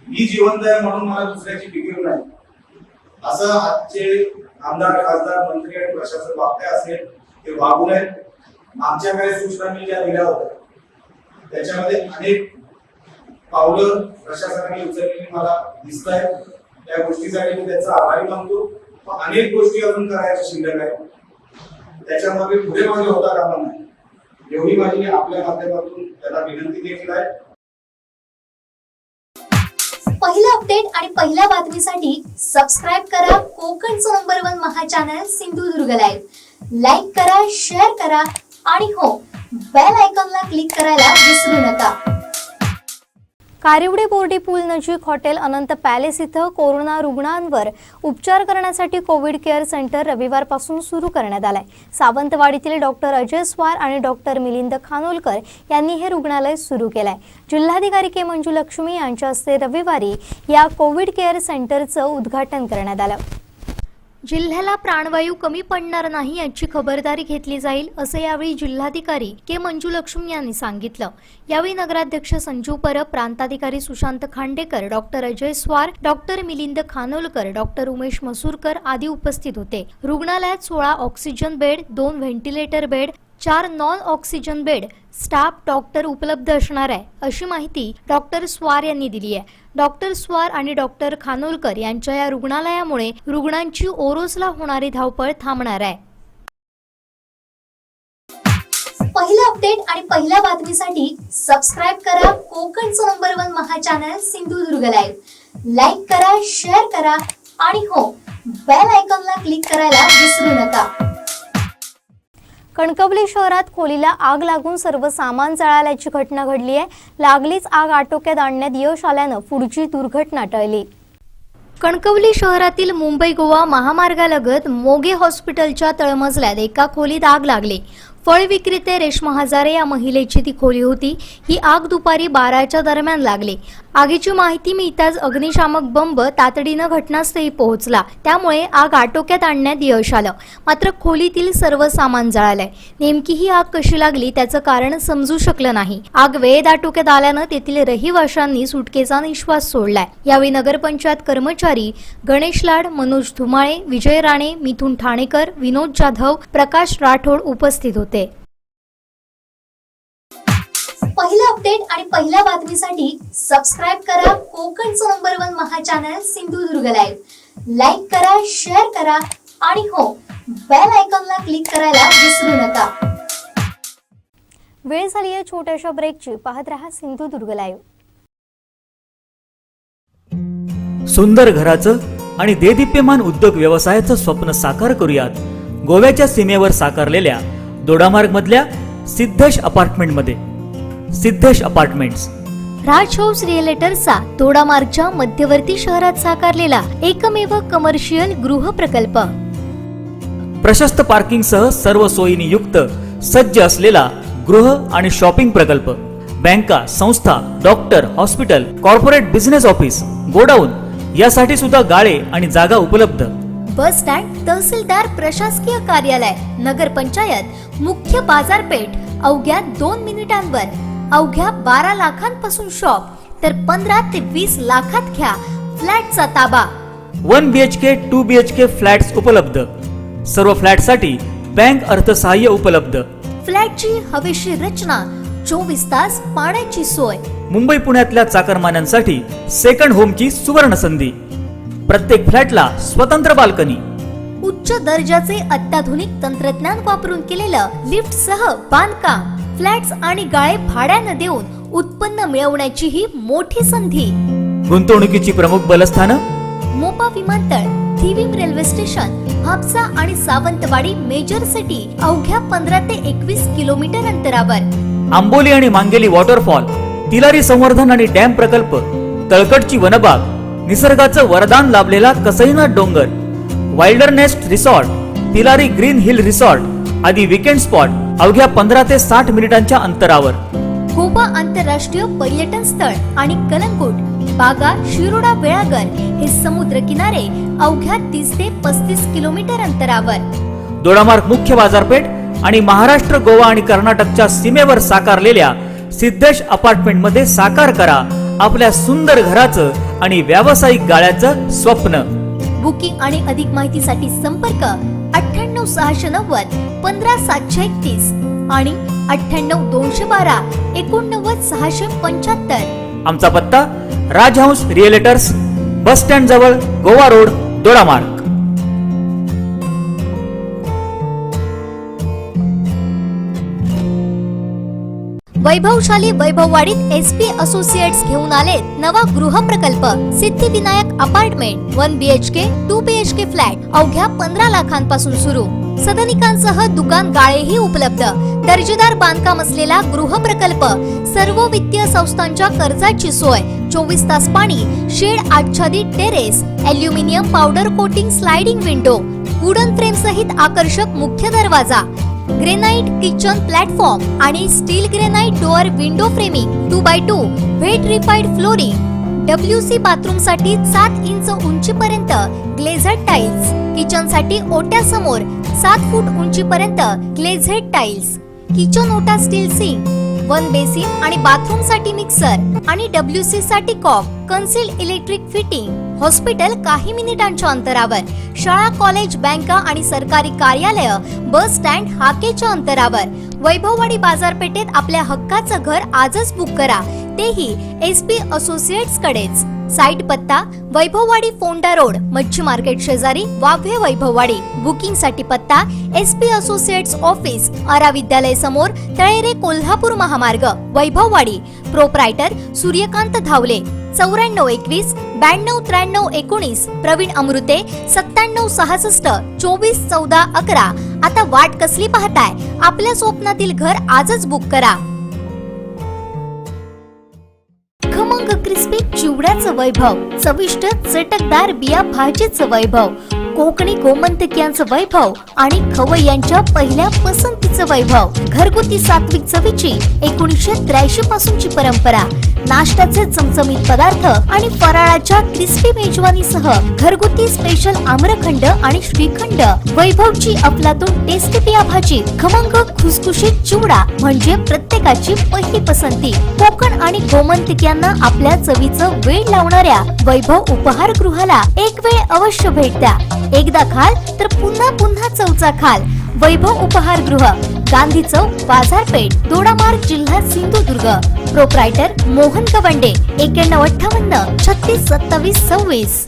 मी जिवंत आहे म्हणून मला दुसऱ्याची फिकीर नाही असं आजचे आमदार, खासदार, मंत्री आणि प्रशासन वागते असेल ते वागू नये. आमच्या काही सूचना मी ज्या दिल्या होत्या त्याच्यामध्ये अनेक पावलं प्रशासनाने उचललेली मला दिसत आहेत. त्या गोष्टीसाठी मी त्याचा आभारी मानतो. पण अनेक गोष्टी अजून करायच्या शिल्लक आहेत, त्याच्यामध्ये पुढे मागे होता कामा नाही एवढी माझी आपल्या माध्यमातून त्याला विनंती देखील आहे. पहिला अपडेट आणि पहिल्या बातमीसाठी सबस्क्राईब करा कोकणचं नंबर 1 महा चॅनल सिंधुदुर्ग लाईव्ह. लाईक करा, शेअर करा आणि हो, बेल आयकॉनला क्लिक करायला विसरू नका. कारिवडे बोर्डी पूल नजीक हॉटेल अनंत पॅलेस इथं कोरोना रुग्णांवर उपचार करण्यासाठी कोविड केअर सेंटर रविवारपासून सुरू करण्यात आलंय. सावंतवाडीतील डॉक्टर अजय स्वार आणि डॉक्टर मिलिंद खानोलकर यांनी हे रुग्णालय सुरू केलंय. जिल्हाधिकारी के मंजुलक्ष्मी यांच्या हस्ते रविवारी या कोविड केअर सेंटरचं उद्घाटन करण्यात आलं. जिल्ह्याला प्राणवायू कमी पडणार नाही याची खबरदारी घेतली जाईल असं यावेळी जिल्हाधिकारी के मंजुलक्ष्मी यांनी सांगितलं. यावेळी नगराध्यक्ष संजू परब, प्रांताधिकारी सुशांत खांडेकर, डॉक्टर अजय स्वार, डॉक्टर मिलिंद खानोलकर, डॉक्टर उमेश मसूरकर आदी उपस्थित होते. रुग्णालयात 16 oxygen bed, 2 ventilator bed, 4 non oxygen bed, staff doctor उपलब्ध असणार आहे अशी माहिती डॉक्टर स्वार यांनी दिली आहे. डॉक्टर स्वार आणि डॉक्टर खानोलकर यांच्या या रुग्णालयामुळे रुग्णांची ओरोसला होणारी धावपळ थांबणार आहे. पहिला अपडेट आणि पहिल्या बातमीसाठी सबस्क्राइब करा कोकणचं नंबर 1 महा चॅनल सिंधुदुर्ग लाईव्ह. लाईक करा, शेअर करा आणि हो, बेल आयकॉनला क्लिक करायला विसरू नका. कणकवली शहरात खोलीला आग लागून सर्व सामान जळाल्याची घटना घडली आहे. लागलीच आग आटोक्यात आणण्यात यश आल्यानं पुढची दुर्घटना टळली. कणकवली शहरातील मुंबई गोवा महामार्गालगत मोगे हॉस्पिटलच्या तळमजल्यात एका खोलीत आग लागली. फळ विक्रेते रेश्मा हजारे या महिलेची ती खोली होती. ही आग दुपारी 12च्या दरम्यान लागली. आगीची माहिती मिळताच अग्निशामक बंब तातडीनं घटनास्थळी पोहोचला. त्यामुळे आग आटोक्यात आणण्यात यश आलं. मात्र खोलीतील सर्व सामान जळालंय. नेमकी ही आग कशी लागली त्याचं कारण समजू शकलं नाही. आग वेळेत आटोक्यात आल्यानं तेथील रहिवाशांनी सुटकेचा निश्वास सोडलाय. यावेळी नगरपंचायत कर्मचारी गणेश लाड, मनोज धुमाळे, विजय राणे, मिथुन ठाणेकर, विनोद जाधव, प्रकाश राठोड उपस्थित होते. पहिला अपडेट आणि पहिल्या बातमीसाठी सबस्क्राइब करा कोकणचं नंबर 1 महा चॅनल सिंधुदुर्ग लाईव्ह. लाईक करा, शेअर करा आणि हो, बेल आयकॉनला क्लिक करायला विसरू नका. वेळ झाली आहे छोट्याशा ब्रेकची. पाहत रहा सिंधुदुर्ग लाईव्ह. सुंदर घराचं आणि देदीप्यमान उद्योग व्यवसायाचं स्वप्न साकार करूयात गोव्याच्या सीमेवर साकारलेल्या दोडामार्ग मधल्या सिद्धेश अपार्टमेंट मध्ये. सिद्धेश अपार्टमेंट्स राज हाऊस रिअलेटरचा दोडामार्गच्या मध्यवर्ती शहरात साकारलेला एकमेव कमर्शियल गृह प्रकल्प. प्रशस्त पार्किंग सह सर्व सोयींनी युक्त सज्ज असलेला गृह आणि शॉपिंग प्रकल्प. बँका, संस्था, doctor, hospital, corporate business office, godown यासाठी सुद्धा गाळे आणि जागा उपलब्ध. बस स्टँड, तहसीलदार, प्रशासकीय कार्यालय, नगरपंचायत, मुख्य बाजारपेठ अवघ्या 2 मिनिटांवर. अवघ्या 12 लाखांपासून शॉप तर 15 ते 20 लाखात घ्या फ्लॅटचा ताबा. 1 BHK 2 BHK फ्लॅट्स उपलब्ध. सर्व फ्लॅटसाठी बँक अर्थसहाय्य उपलब्ध. फ्लॅटची हवेशीर रचना, 24 तास पाण्याची सोय. मुंबई पुण्यातल्या चाकरमान्यांसाठी सेकंड होमची सुवर्ण संधी. प्रत्येक फ्लॅटला स्वतंत्र बाल्कनी. उच्च दर्जाचे अत्याधुनिक तंत्रज्ञान वापरून केलेलं लिफ्ट सह बांधकाम. फ्लॅट्स आणि गाळे भाड्यानं देऊन उत्पन्न मिळवण्याची ही मोठी संधी. गुंतवणुकीची प्रमुख बलस्थानं मोपा विमानतळ, थिविम रेल्वे स्टेशन, हापसा आणि सावंतवाडी मेजर सिटी अवघ्या 15 ते 21 किलोमीटर अंतरावर. आंबोली आणि मांगेली वॉटरफॉल, तिलारी संवर्धन आणि डॅम प्रकल्प, तळकटची वनबाग, निसर्गाचं वरदान लाभलेला कसईनाथ डोंगर, Wildernest resort, Tillari green hill resort आदी विकेंड स्पॉट अवघ्या 15 ते 60 मिनिटांच्या अंतरावर. गोवा आंतरराष्ट्रीय पर्यटन स्थळ आणि कलंगूट, बागा, शिरोडा, वेळागर हे समुद्र किनारे अवघ्या 30 ते 35 किलोमीटर अंतरावर. दोडामार्ग मुख्य बाजारपेठ आणि महाराष्ट्र, गोवा आणि कर्नाटकच्या सीमेवर साकारलेल्या सिद्धेश अपार्टमेंट मध्ये साकार करा आपल्या सुंदर घराचं आणि व्यावसायिक गाळ्याचं स्वप्न. बुकिंग आणि अधिक माहितीसाठी संपर्क 98 690 15 731 आणि 98 212 89 675. आमचा पत्ता राज हाऊस रिअलेटर्स, बस स्टँड जवळ, गोवा रोड, दोडामार्ग. वैभवशाली वैभववाडीत SP असोसिएट्स घेऊन आले नवा गृह प्रकल्प Siddhivinayak apartment. 1 BHK 2 BHK flat अवघ्या 15 लाखांपासून सुरू. सदनिकांसह दुकान गाळेही उपलब्ध. दर्जेदार बांधकाम असलेला गृह प्रकल्प. सर्व वित्तीय संस्थांच्या कर्जाची सोय. 24 तास पाणी. शेड आच्छादित terrace. Aluminium powder coating sliding window. Wooden frame सहित आकर्षक मुख्य दरवाजा. ग्रेनाइट किचन प्लॅटफॉर्म आणि steel granite door window framing. 2x2 vitrified flooring. WC bathroom साठी 7 इंच उंचीपर्यंत ग्लेझेड टाइल्स, किचन साठी ओट्यासमोर 7 फूट उंचीपर्यंत ग्लेझेड टाइल्स, किचन ओटा स्टील सिंक, 1 बेसिन आणि बाथरूम साठी मिक्सर आणि WC साठी cock, concealed electric fitting, hospital काही मिनिटांच्या अंतरावर, शाळा कॉलेज बँका आणि सरकारी कार्यालय बस स्टँड हाकेच्या अंतरावर. वैभववाडी बाजारपेठेत आपल्या हक्काचं घर आजच बुक करा, तेही SP असोसिएट्स कडेच. साईट पत्ता वैभववाडी फोंडा रोड, मच्छी मार्केट शेजारी, वाव्हे वैभववाडी. बुकिंग साठी पत्ता SP असोसिएट्स ऑफिस, आरा विद्यालय समोर, तळेरे, कोल्हापूर महामार्ग, वैभववाडी. प्रोप्रायटर सूर्यकांत धावले. 9421 92 93 19. प्रवीण अमृते 97 66 24 14 11. आता वाट कसली पाहताय? आपल्या स्वप्नातील घर आजच बुक करा. खमंग क्रिस्पी चिवड्याचं वैभव, चविष्ट चटकदार बिया भाजीचं वैभव, कोकणी गोमंतकियांचं वैभव आणि खवय्यांच्या पहिल्या पसंतीचं वैभव. घरगुती सात्विक चवीची 1983 पासूनची परंपरा. नाश्त्याचे चमचमीत पदार्थ आणि फराळाच्या क्रिस्पी मेजवानीसह घरगुती स्पेशल आम्रखंड आणि श्रीखंड. वैभवची अफलातून टेस्टी बिया भाजी, खमंग खुसखुशीत चिवडा म्हणजे प्रत्येकाची पहिली पसंती. कोकण आणि गोमंतकियांना आपल्या चवीचं वेळ लावणाऱ्या वैभव उपहारगृहाला एक वेळ अवश्य भेट द्या. एकदा खाल तर पुन्हा पुन्हा चवचा खाल. वैभव उपहारगृह, गांधी चौक, बाजारपेठ, दोडामार्ग, जिल्हा Sindhudurg. Proprietor Mohan Gawande. 9158 36 27 26.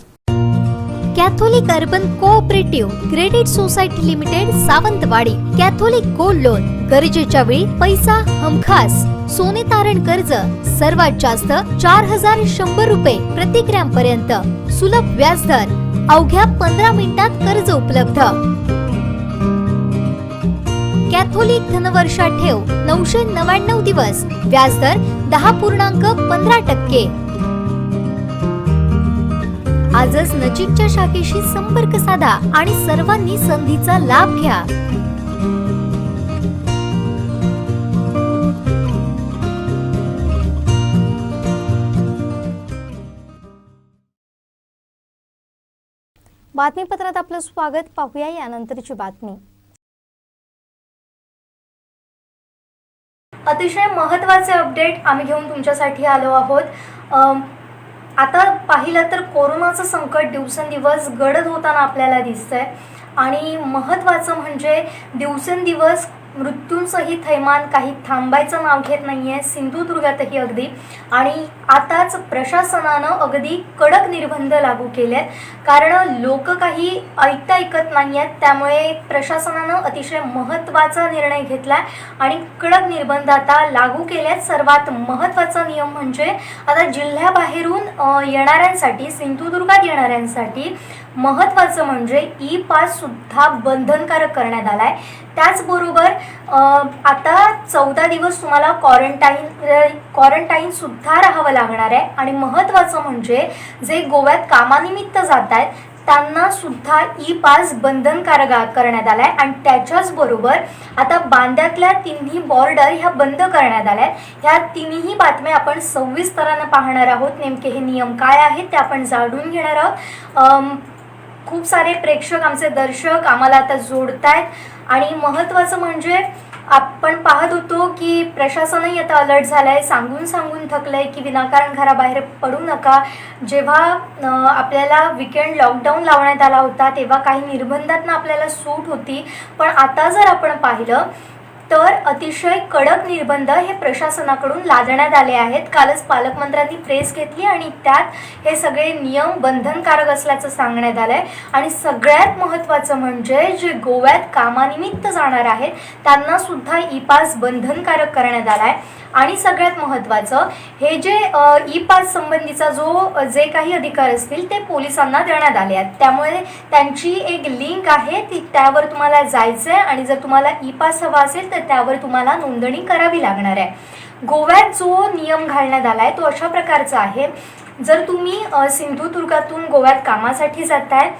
Catholic urban cooperative credit society limited, Sawantwadi. Catholic gold loan, गरजेच्या वेळी पैसा हमखास. सोने तारण कर्ज सर्वात जास्त 4100 रुपये प्रति ग्रॅम पर्यंत. सुलभ व्याजदर, अवघ्या 15 मिनिटात कर्ज उपलब्ध. कॅथोलिक धनवर्षा ठेव 999 दिवस, व्याजदर 10.15%. आजच नजीकच्या शाखेशी संपर्क साधा आणि सर्वांनी संधीचा लाभ घ्या. बातमीपत्रात आपलं स्वागत. पाहूया यानंतरची बातमी. अतिशय महत्त्वाचे अपडेट आम्ही घेऊन तुमच्यासाठी आलो आहोत. आता पाहिलं तर कोरोनाचं संकट दिवसेंदिवस गडद होताना आपल्याला दिसतंय आणि महत्त्वाचं म्हणजे दिवसेंदिवस मृत्यूंचंही थैमान काही थांबायचं नाव घेत नाही आहे, सिंधुदुर्गातही अगदी. आणि आताच प्रशासनानं अगदी कडक निर्बंध लागू केले आहेत, कारण लोक काही ऐकत नाही आहेत. त्यामुळे प्रशासनानं अतिशय महत्त्वाचा निर्णय घेतला आणि कडक निर्बंध आता लागू केले आहेत. सर्वात महत्त्वाचा नियम म्हणजे आता जिल्ह्याबाहेरून येणाऱ्यांसाठी, सिंधुदुर्गात येणाऱ्यांसाठी महत्त्वाचं म्हणजे ई-पास सुद्धा बंधनकारक करण्यात आला आहे. त्याचबरोबर आता 14 दिवस तुम्हाला क्वारंटाईन सुद्धा राहावं लागणार आहे. आणि महत्त्वाचं म्हणजे जे गोव्यात कामानिमित्त जात आहेत त्यांना सुद्धा ई-पास बंधनकारक करण्यात आला आहे. आणि त्याच्याच बरोबर आता बांद्यातल्या तिन्ही बॉर्डर ह्या बंद करण्यात आल्या आहेत. ह्या तिन्ही बातम्या आपण सविस्तरानं पाहणार आहोत. नेमके हे नियम काय आहेत ते आपण जाणून घेणार आहोत. खूप सारे प्रेक्षक, आमचे दर्शक आम्हाला आता जोडतायत आणि महत्त्वाचं म्हणजे आपण पाहत होतो की प्रशासनही आता अलर्ट झालं आहे, सांगून थकलं आहे की विनाकारण घराबाहेर पडू नका. जेव्हा आपल्याला विकेंड लॉकडाऊन लावण्यात आला होता तेव्हा काही निर्बंधांना आपल्याला सूट होती, पण आता जर आपण पाहिलं तर अतिशय कडक निर्बंध हे प्रशासनाकडून लादण्यात आले आहेत. कालच पालकमंत्र्यांनी प्रेस घेतली आणि त्यात हे सगळे नियम बंधनकारक असल्याचं सांगण्यात आलं आहे. आणि सगळ्यात महत्त्वाचं म्हणजे जे गोव्यात कामानिमित्त जाणार आहेत त्यांना सुद्धा ई-पास बंधनकारक करण्यात आला आहे. आणि सगळ्यात महत्त्वाचं हे जे ई-पास संबंधीचा जे काही अधिकार असतील ते पोलिसांना देण्यात आले आहेत. त्यामुळे त्यांची एक लिंक आहे, त्यावर तुम्हाला जायचं आहे आणि जर तुम्हाला ई-पास हवा असेल तर त्यावर तुम्हाला नोंदणी करावी लागणार आहे. गोव्यात जो नियम घालण्यात आला आहे तो अशा प्रकारचा आहे, जर तुम्ही सिंधुदुर्गातून गोव्यात कामासाठी जाताय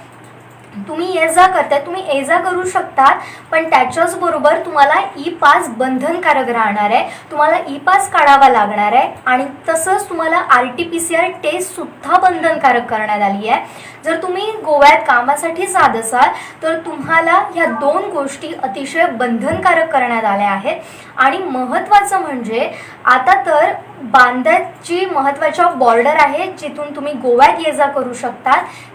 तुम्ही ये जा करताय, तुम्ही ये जा करू शकतात, पण त्याच्याच बरोबर तुम्हाला ई पास बंधनकारक राहणार आहे. तुम्हाला ई पास काढावा लागणार आहे आणि तसंच तुम्हाला RT-PCR टेस्ट सुद्धा बंधनकारक करण्यात आली आहे. जर तुम्ही गोव्यात कामासाठी जात असाल तर तुम्हाला ह्या 2 गोष्टी अतिशय बंधनकारक करण्यात आल्या आहेत. आणि महत्त्वाचं म्हणजे आता तर बांद्याची महत्त्वाच्या बॉर्डर आहे जिथून तुम्ही गोव्यात ये जा करू शकता,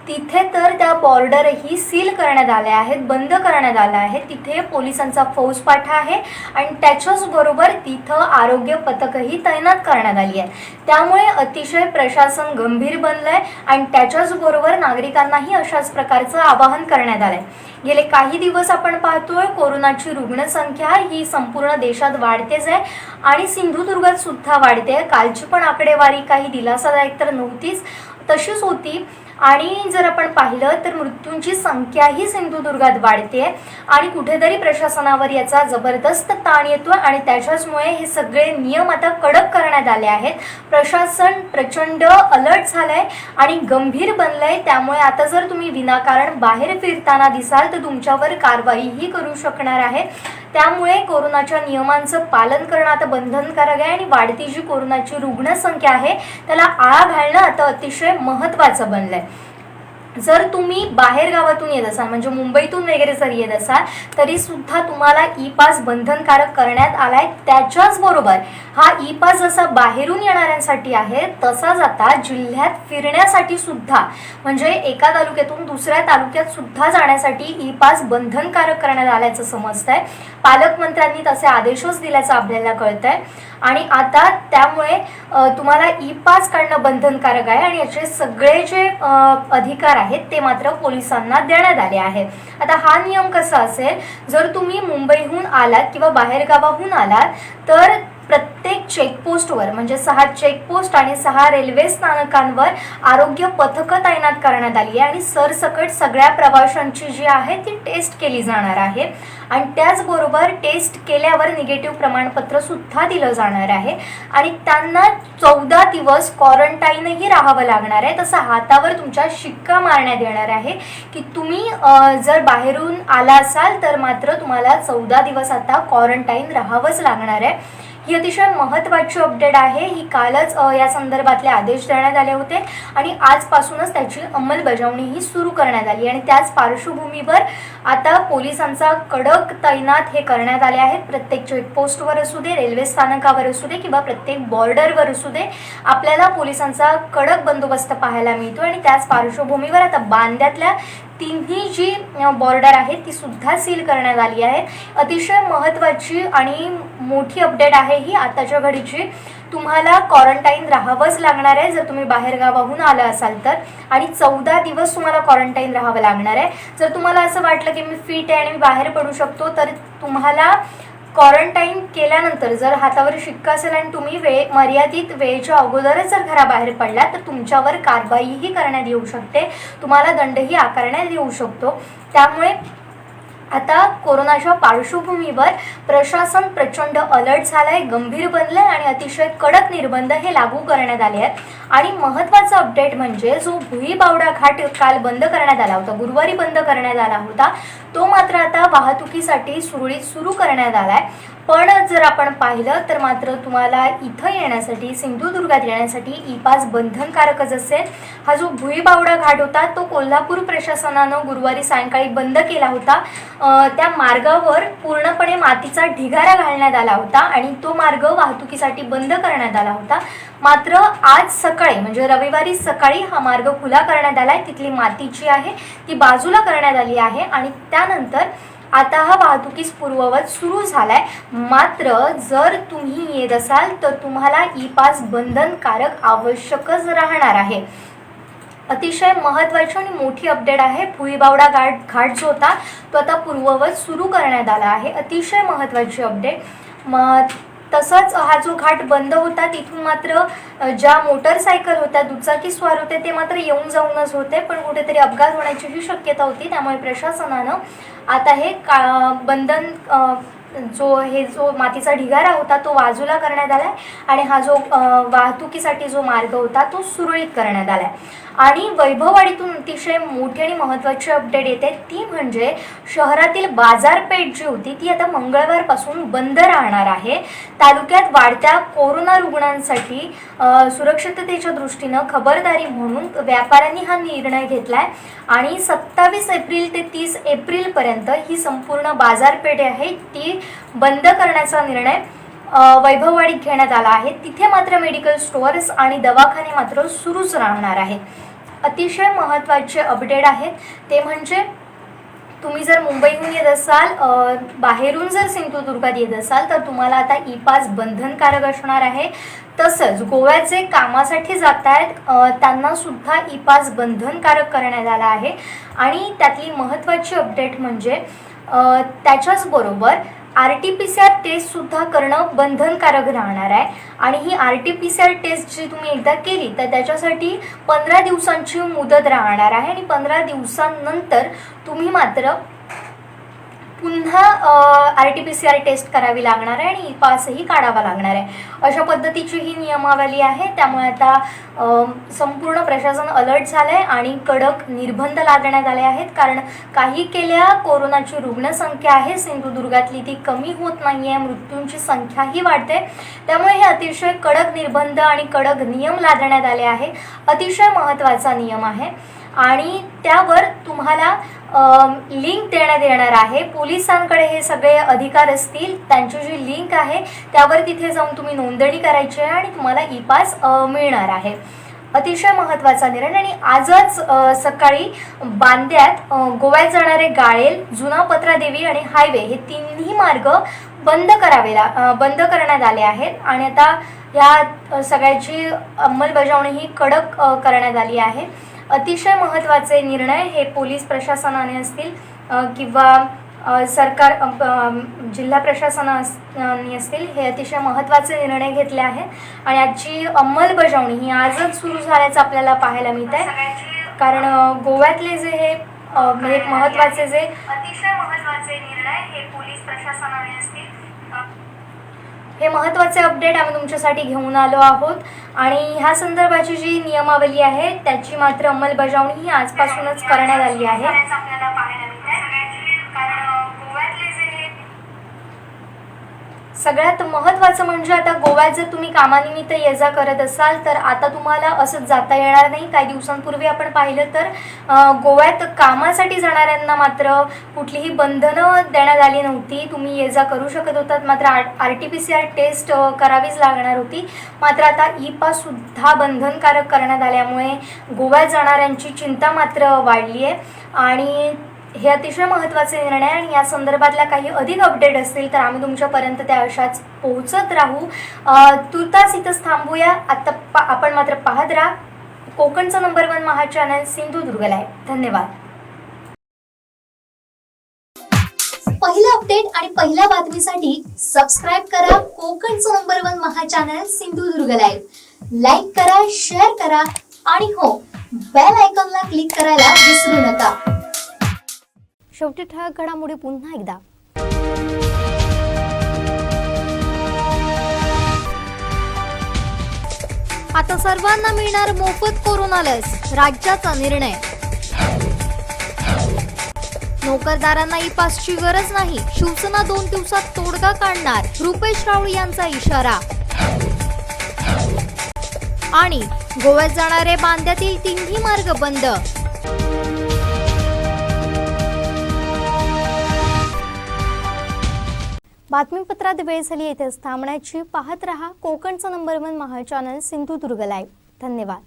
तिथे तर त्या बॉर्डरही सील करण्यात आल्या आहेत, बंद करण्यात आल्या आहेत. तिथे पोलिसांचा फौजपाठा आहे आणि त्याच्याच बरोबर तिथं आरोग्य पथकही तैनात करण्यात आली आहे. त्यामुळे अतिशय प्रशासन गंभीर बनलं आहे आणि त्याच्याच बरोबर नागरिकांनाही अशाच प्रकारचं आवाहन करण्यात आलं आहे. गेले काही दिवस आपण पाहतोय कोरोनाची रुग्णसंख्या ही संपूर्ण देशात वाढतेच आहे आणि सिंधुदुर्गात सुद्धा वाढते आहे. कालची पण आकडेवारी काही दिलासादायक तर नव्हतीच, तशीच होती. आणि जर आपण पाहिलं तर मृत्यूंची संख्याही सिंधुदुर्गात वाढते आणि कुठेतरी प्रशासनावर याचा जबरदस्त ताण येतो आणि त्याच्याचमुळे हे सगळे नियम आता कडक करण्यात आले आहेत. प्रशासन प्रचंड अलर्ट झालंय आणि गंभीर बनलंय. त्यामुळे आता जर तुम्ही विनाकारण बाहेर फिरताना दिसाल तर तुमच्यावर कारवाईही करू शकणार आहे. त्यामुळे कोरोनाच्या नियमांचं पालन करणं आता बंधनकारक आहे आणि वाढती जी कोरोनाची रुग्णसंख्या आहे त्याला आळा घालणं आता अतिशय महत्त्वाचं बनलंय. जर तुम्ही बाहेर गावातून येत असाल म्हणजे मुंबईतून वगैरे जर येत असाल तरी सुद्धा तुम्हाला ई पास बंधनकारक करण्यात आलाय. त्याच्याच बरोबर हा ई पास जसा बाहेरून येणाऱ्यांसाठी आहे तसाच आता जिल्ह्यात फिरण्यासाठी सुद्धा म्हणजे एका तालुक्यातून दुसऱ्या तालुक्यात सुद्धा जाण्यासाठी ई पास बंधनकारक करण्यात आल्याचं समजतंय. पालकमंत्र्यांनी तसे आदेशच दिल्याचं आपल्याला कळतंय आणि आता त्यामुळे तुम्हाला ई पास काढणं बंधनकारक आहे आणि याचे सगळे जे अधिकार आहेत ते मात्र पोलिसांना देण्यात आले आहेत. आता हा नियम कसा असेल, जर तुम्ही मुंबईहून आलात किंवा बाहेरगावाहून आलात तर प्रत्येक चेकपोस्टवर म्हणजे 6 चेकपोस्ट आणि 6 रेल्वे स्थानकांवर आरोग्य पथकं तैनात करण्यात आली आहे आणि सरसकट सगळ्या प्रवाशांची जी आहे ती टेस्ट केली जाणार आहे आणि त्याचबरोबर टेस्ट केल्यावर निगेटिव्ह प्रमाणपत्र सुद्धा दिलं जाणार आहे आणि त्यांना 14 दिवस क्वारंटाईनही राहावं लागणार आहे. तसं हातावर तुमच्या शिक्का मारण्यात येणार आहे की तुम्ही जर बाहेरून आला असाल तर मात्र तुम्हाला 14 दिवस आता क्वारंटाईन राहावंच लागणार आहे. ही अतिशय महत्त्वाची अपडेट आहे. ही कालच या संदर्भातले आदेश देण्यात आले होते आणि आजपासूनच त्याची अंमलबजावणीही सुरू करण्यात आली आणि त्याच पार्श्वभूमीवर आता पोलिसांचा कडक तैनात हे करण्यात आले आहेत. प्रत्येक चेकपोस्टवर असू दे, रेल्वे स्थानकावर असू दे किंवा प्रत्येक बॉर्डरवर असू दे आपल्याला पोलिसांचा कडक बंदोबस्त पाहायला मिळतो आणि त्याच पार्श्वभूमीवर आता बांद्यातल्या तिन्ही जी बॉर्डर आहेत ती सुद्धा सील करण्यात आली आहे. अतिशय महत्त्वाची आणि मोठी अपडेट आहे ही आताच्या घडीची. तुम्हाला क्वारंटाईन राहावंच लागणार आहे जर तुम्ही बाहेरगावाहून आला असाल तर आणि 14 दिवस तुम्हाला क्वारंटाईन राहावं लागणार आहे. जर तुम्हाला असं वाटलं की मी फिट आहे आणि मी बाहेर पडू शकतो तर तुम्हाला क्वारंटाईन केल्यानंतर जर हातावर शिक्का असेल आणि तुम्ही मर्यादित वेळेच्या अगोदरच जर घराबाहेर पडला तर तुमच्यावर कारवाईही करण्यात येऊ शकते, तुम्हाला दंडही आकारण्यात येऊ शकतो. त्यामुळे आता कोरोनाच्या पार्श्वभूमीवर प्रशासन प्रचंड अलर्ट झालंय, गंभीर बनलंय आणि अतिशय कडक निर्बंध हे लागू करण्यात आले आहेत. आणि महत्त्वाचं अपडेट म्हणजे जो भुईबावडा घाट काल बंद करण्यात आला होता, गुरुवारी बंद करण्यात आला होता, तो मात्र आता वाहतुकीसाठी सुरळीत सुरू करण्यात आलाय. पण जर आपण पाहिलं तर मात्र तुम्हाला इथं येण्यासाठी सिंधुदुर्गात येण्यासाठी ई पास बंधनकारकच असेल. हा जो भुईबावडा घाट होता तो कोल्हापूर प्रशासनानं गुरुवारी सायंकाळी बंद केला होता. त्या मार्गावर पूर्णपणे मातीचा ढिगारा घालण्यात आला होता आणि तो मार्ग वाहतुकीसाठी बंद करण्यात आला होता. मात्र आज सकाळी म्हणजे रविवारी सकाळी हा मार्ग खुला करण्यात आलाय. तिथली माती जी आहे ती बाजूला करण्यात आली आहे आणि त्यानंतर आता हा वाहतुकीस पूर्ववत सुरू झालाय. मात्र जर तुम्ही येत असाल तर तुम्हाला ई पास बंधनकारक आवश्यकच राहणार आहे. अतिशय महत्त्वाची आणि मोठी अपडेट आहे. भुईबावडा घाट जो होता तो आता पूर्ववत सुरू करण्यात आला आहे. अतिशय महत्त्वाची अपडेट. तसंच हा जो घाट बंद होता तिथून मात्र ज्या मोटरसायकल होत्या, दुचाकी स्वार होते ते मात्र येऊन जाऊनच होते, पण कुठेतरी अपघात होण्याचीही शक्यता होती. त्यामुळे प्रशासनानं आता हे जो मातीचा ढिगारा होता तो बाजूला करण्यात आला आणि हा जो वाहतुकीसाठी जो मार्ग होता तो सुरळीत करण्यात आला. आणि वैभववाडीतून अतिशय मोठी आणि महत्त्वाची अपडेट येते, ती म्हणजे शहरातील बाजारपेठ जी होती ती आता मंगळवारपासून बंद राहणार आहे. तालुक्यात वाढत्या कोरोना रुग्णांसाठी सुरक्षिततेच्या दृष्टीनं खबरदारी म्हणून व्यापाऱ्यांनी हा निर्णय घेतला आहे आणि 27 एप्रिल ते 30 एप्रिलपर्यंत ही संपूर्ण बाजारपेठ आहे ती बंद करण्याचा निर्णय वैभववाडीत घेण्यात आला आहे. तिथे मात्र मेडिकल स्टोअर्स आणि दवाखाने मात्र सुरूच राहणार आहेत. अतिशय महत्त्वाचे अपडेट आहेत ते म्हणजे तुम्ही जर मुंबईहून येत असाल, बाहेरून जर सिंधुदुर्गात येत असाल तर तुम्हाला आता ई पास बंधनकारक असणार आहे. तसंच गोव्यात जे कामासाठी जात आहेत त्यांना सुद्धा ई पास बंधनकारक करण्यात आला आहे. आणि त्यातली महत्त्वाची अपडेट म्हणजे त्याच्याचबरोबर RT-PCR टेस्टसुद्धा करणं बंधनकारक राहणार आहे. आणि ही RT-PCR टेस्ट जी तुम्ही एकदा केली तर त्याच्यासाठी 15 दिवसांची मुदत राहणार आहे आणि 15 दिवसांनंतर तुम्ही मात्र पुन्हा RT-PCR टेस्ट करावी लागणार आहे आणि ई पासही काढावा लागणार आहे. अशा पद्धतीची ही नियमावली आहे. त्यामुळे आता संपूर्ण प्रशासन अलर्ट झालं आहे आणि कडक निर्बंध लादण्यात आले आहेत. कारण काही केल्या कोरोनाची रुग्णसंख्या आहे सिंधुदुर्गातली ती कमी होत नाही आहे, मृत्यूंची संख्याही वाढते. त्यामुळे हे अतिशय कडक निर्बंध आणि कडक नियम लादण्यात आले आहे. अतिशय महत्त्वाचा नियम आहे आणि त्यावर तुम्हाला लिंक देण्यात येणार आहे. पोलिसांकडे हे सगळे अधिकार असतील, त्यांची जी लिंक आहे त्यावर तिथे जाऊन तुम्ही नोंदणी करायची आहे आणि तुम्हाला ई पास मिळणार आहे. अतिशय महत्त्वाचा निर्णय. आणि आजच सकाळी बांद्यात गोव्यात जाणारे गाळेल, जुना पत्रादेवी आणि हायवे हे तिन्ही मार्ग बंद करण्यात आले आहेत. आणि आता या सगळ्याची अंमलबजावणी ही कडक करण्यात आली आहे. अतिशय महत्त्वाचे निर्णय हे पोलीस प्रशासनाने असतील किंवा सरकार जिल्हा प्रशासनाने असतील, हे अतिशय महत्त्वाचे निर्णय घेतले आहेत आणि याची अंमलबजावणी ही आजच सुरू झाल्याचं आपल्याला पाहायला मिळत आहे. कारण गोव्यातले जे हे एक महत्त्वाचे जे अतिशय महत्त्वाचे निर्णय हे पोलीस प्रशासनाने असतील, हे महत्त्वाचे अपडेट आम्ही तुमच्यासाठी घेऊन आलो आहोत. आणि ह्या संदर्भाची जी नियमावली आहे त्याची मात्र अंमलबजावणी ही आजपासूनच करण्यात आली आहे. सगळ्यात महत्त्वाचं म्हणजे आता गोव्यात जर तुम्ही कामानिमित्त ये जा करत असाल तर आता तुम्हाला असंच जाता येणार नाही. काही दिवसांपूर्वी आपण पाहिलं तर गोव्यात कामासाठी जाणाऱ्यांना मात्र कुठलीही बंधनं देण्यात आली नव्हती. तुम्ही ये जा करू शकत होतात, मात्र RT-PCR टेस्ट करावीच लागणार होती. मात्र आता ई पास सुद्धा बंधनकारक करण्यात आल्यामुळे गोव्यात जाणाऱ्यांची चिंता मात्र वाढली आहे आणि हे अतिशय महत्त्वाचे निर्णय. आणि या संदर्भातल्या काही अधिक अपडेट असतील तर आम्ही तुमच्यापर्यंत त्या अशाच पोहोचत राहू. तुर्तास इथंच थांबूया. आता आपण मात्र पाहत राहा कोकणचं नंबर 1 महा चॅनल सिंधुदुर्ग लाईव्ह. धन्यवाद. पहिला अपडेट आणि पहिल्या बातमीसाठी सबस्क्राईब करा कोकणचं नंबर 1 महा चॅनल सिंधुदुर्ग लाईव्ह. लाईक करा, शेअर करा आणि हो, बेल आयकॉनला क्लिक करायला विसरू नका. शेवटी ठळक घडामोडी पुन्हा एकदा. आता सर्वांना मिळणार मोफत कोरोना लस, राज्याचा निर्णय. नोकरदारांना ई पासची गरज नाही, शिवसेना 2 दिवसात तोडगा काढणार, रुपेश राऊळ यांचा इशारा. आणि गोव्यात जाणारे बांद्यातील तिन्ही मार्ग बंद. बातमीपत्रात वेळ झाली इथेच थांबण्याची. पाहत रहा कोकणचं नंबर 1 महा चॅनल सिंधुदुर्ग लाईव्ह. धन्यवाद.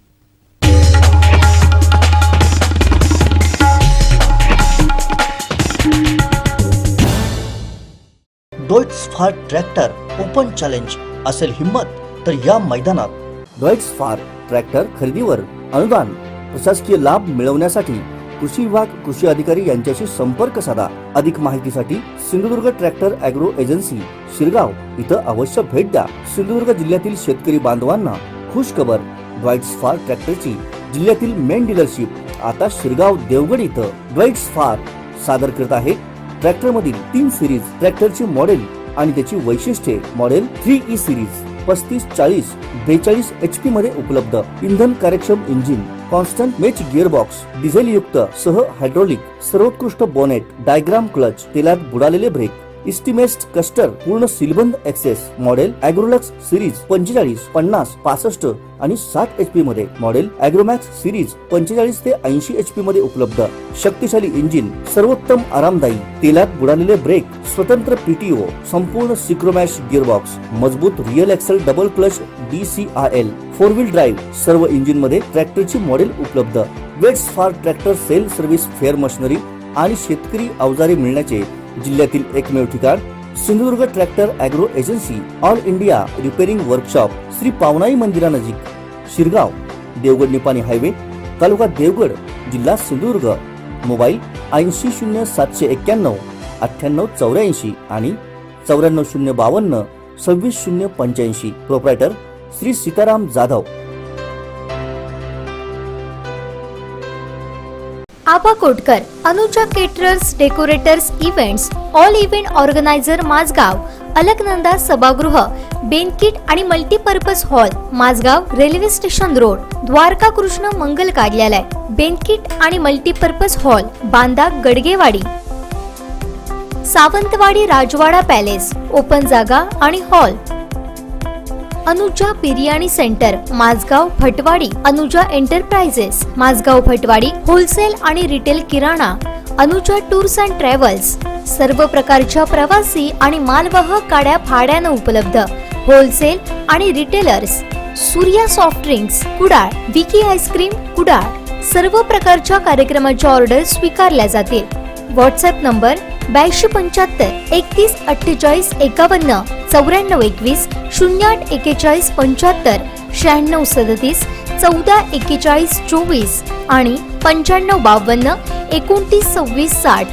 डॉइट्स फार ट्रॅक्टर ओपन चॅलेंज असेल हिम्मत तर या मैदानात. डॉइट्स फार ट्रॅक्टर खरेदीवर अनुदान, प्रशासकीय लाभ मिळवण्यासाठी कृषी विभाग, कृषी अधिकारी यांच्याशी संपर्क साधा. अधिक माहितीसाठी Sindhudurg tractor agro agency Shirgaon इथं अवश्य भेट द्या. सिंधुदुर्ग जिल्ह्यातील शेतकरी बांधवांना खुश खबर, डॉइट्स फार ट्रॅक्टरची जिल्ह्यातील मेन डीलरशिप आता शिरगाव देवगड इथं. डॉइट्स फार सादर करत आहे ट्रॅक्टर मधील 3 सिरीज ट्रॅक्टरची मॉडेल आणि त्याची वैशिष्ट्ये मॉडेल 3E सिरीज 35, 40, 42 HP मध्ये उपलब्ध. इंधन कार्यक्षम engine, constant match gearbox, diesel युक्त सह हायड्रोलिक, सर्वोत्कृष्ट बोनेट, डायग्राम क्लच, तेलात बुडालेले ब्रेक, इस्टिमेस्ट कस्टर, पूर्ण सीलबंद एक्सेस, मॉडेल ॲग्रोलक्स सिरीज 45, 50, 65 आणि 60 HP मध्ये, मॉडेल ॲग्रोमॅक्स सिरीज 45 ते 80 HP मध्ये उपलब्ध. शक्तिशाली इंजिन, सर्वोत्तम आरामदायी, तेलात बुडालेले ब्रेक, स्वतंत्र PTO, संपूर्ण सिक्रोमॅश गिअरबॉक्स, मजबूत rear axle double clutch DCIL, 4 wheel drive, सर्व इंजिन मध्ये ट्रॅक्टरची मॉडेल उपलब्ध. वेट्स फॉर ट्रॅक्टर सेल सर्व्हिस, फेअर मशिनरी आणि शेतकरी अवजारे मिळण्याचे जिल्ह्यातील एकमेव ठिकाण Sindhudurg tractor agro agency, all India repairing workshop, Shri Pavnai मंदिरानजीक, शिरगाव, देवगड निपाणी हायवे, तालुका देवगड, जिल्हा सिंधुदुर्ग. मोबाईल 800791 9884 आणि 94052 26085. Proprietor Shri Sitaram Jadhav. Aba Kotkar, Anuja caterers, decorators, events, all event organiser, Mazgaon, Alaknanda सभागृह, बेनकिट आणि multipurpose hall, Mazgaon, railway station road, Dwarka Krishna मंगल कार्यालय, बेनकिट आणि multipurpose hall, Banda, Gadgewadi, Sawantwadi, Rajwada palace, open जागा आणि hall. Anuja biryani centre, Mazgaon, Bhatwadi, Anuja enterprises, Mazgaon, Bhatwadi, wholesale आणि रिटेल किराणा, अनुजा टूर्स अँड ट्रॅव्हल्स, सर्व प्रकारच्या प्रवासी आणि मालवाहक गाड्या भाड्यानं उपलब्ध. होलसेल आणि retailers, Surya soft drinks, Kudal, Vicky ice cream, Kudal. सर्व प्रकारच्या कार्यक्रमाच्या ऑर्डर स्वीकारल्या जातील. व्हॉट्सअप नंबर 8275 31 48 51 94 21 08 41 75 96 37 14 41 24 आणि 95 52 29 26 60.